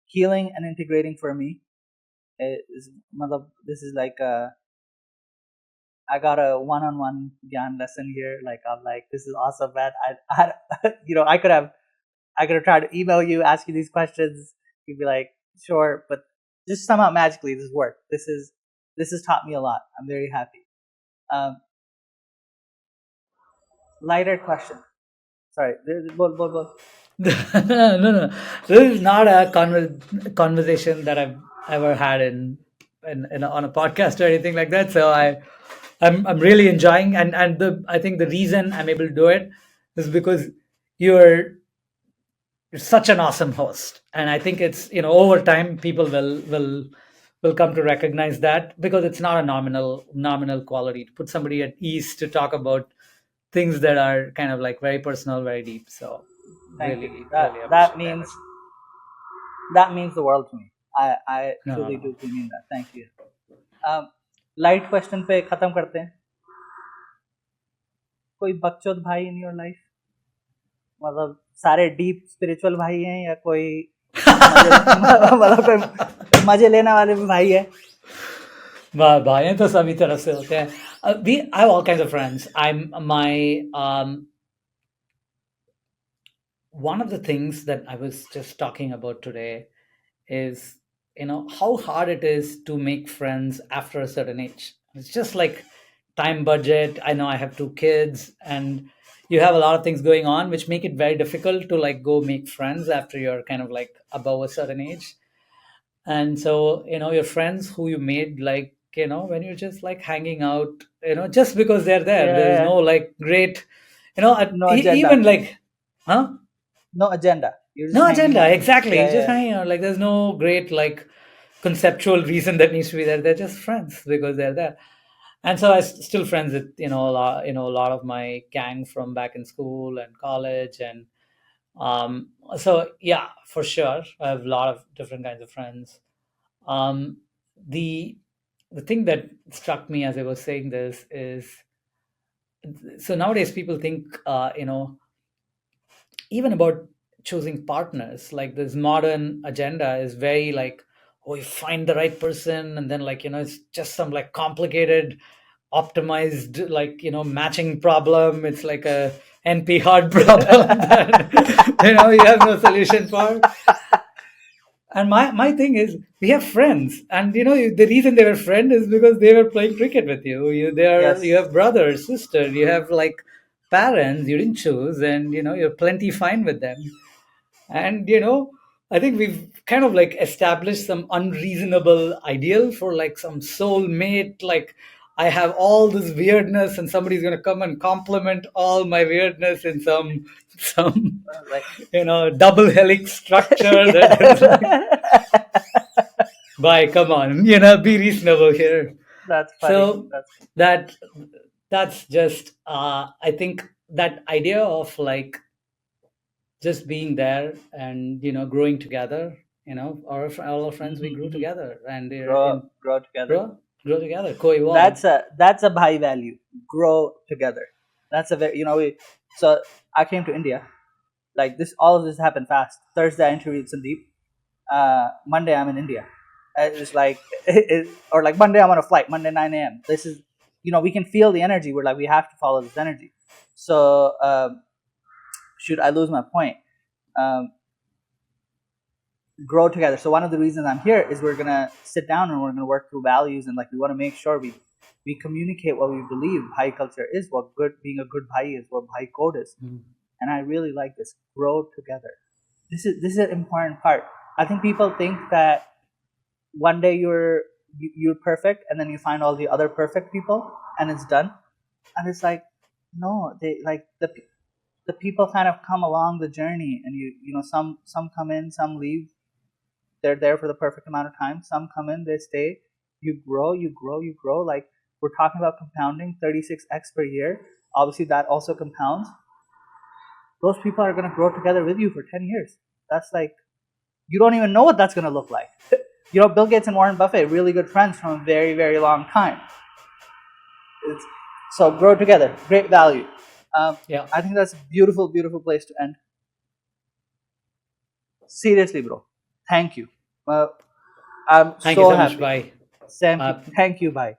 healing and integrating for me. This is like I got a one-on-one gyan lesson here. Like I'm like, this is awesome, man. I I could have tried to email you, ask you these questions. You'd be like, sure, but just somehow magically this worked. This has taught me a lot. I'm very happy. Lighter question. Sorry. No. This is not a conversation that I've ever had in on a podcast or anything like that. So I'm really enjoying, and I think the reason I'm able to do it is because you're such an awesome host, and I think it's over time people will come to recognize that, because it's not a nominal quality to put somebody at ease to talk about things that are kind of like very personal, very deep. So Thank really, you. really That appreciate means the world to me. I truly do mean that. Thank you. Light question पे खत्म करते हैं. कोई बकचोद भाई in your life, मतलब सारे deep spiritual भाई हैं या कोई मतलब कोई मजे लेने वाले भी भाई है? भाई तो सभी तरह से होते हैं. I have all kinds of friends. One of the things that I was just talking about today is how hard it is to make friends after a certain age. It's just like time budget. I know I have 2 kids, and you have a lot of things going on which make it very difficult to like go make friends after you're kind of like above a certain age. And so your friends who you made, like when you're just like hanging out, just because they're there, there's no like great No agenda. even like, huh? No agenda. No agenda, exactly. Just hanging out. Like there's no great like conceptual reason that needs to be there. They're just friends because they're there. And so still friends with a lot of my gang from back in school and college, and so yeah, for sure, I have a lot of different kinds of friends. Um, the the thing that struck me as I was saying this is, so nowadays people think even about choosing partners, like this modern agenda is very like, oh, you find the right person, and then like it's just some like complicated optimized like matching problem. It's like a NP hard problem that you have no solution for. And my thing is, we have friends, and the reason they were friends is because they were playing cricket with you. Yes. You have brothers, sister, you have like parents you didn't choose, and you're plenty fine with them. And I think we've kind of like established some unreasonable ideal for like some soulmate. Like I have all this weirdness, and somebody's gonna come and complement all my weirdness in some Like, double helix structure. That is like, bye, come on, be reasonable here. That's funny. So that That's just I think that idea of like just being there and growing together. All our friends, we grew Mm-hmm. together, and they're Grow, in grow together. grow together, co-evolve. That's a Bhai value. Grow together. That's a very, So I came to India. Like this, all of this happened fast. Thursday I interviewed Sandeep. Monday I'm in India. It's like, or like Monday I'm on a flight. Monday 9 a.m. This is, we can feel the energy. We're like, we have to follow this energy. So should I lose my point? Um, grow together. So one of the reasons I'm here is we're gonna sit down and we're gonna work through values, and like we want to make sure we communicate what we believe Bhai culture is, what good being a good Bhai is, what Bhai code is. And I really like this. Grow together. This is an important part. I think people think that one day you're perfect, and then you find all the other perfect people, and it's done. And it's like, no, they like the people kind of come along the journey, and some come in, some leave. They're there for the perfect amount of time. Some come in, they stay. You grow, you grow, you grow. Like we're talking about compounding 36x per year. Obviously, that also compounds. Those people are going to grow together with you for 10 years. That's like, you don't even know what that's going to look like. Bill Gates and Warren Buffett, really good friends from a very, very long time. So grow together. Great value. Yeah. I think that's a beautiful, beautiful place to end. Seriously, bro. Thank you. I'm Thank you so so much. happy. Bye. Thank you. Bye.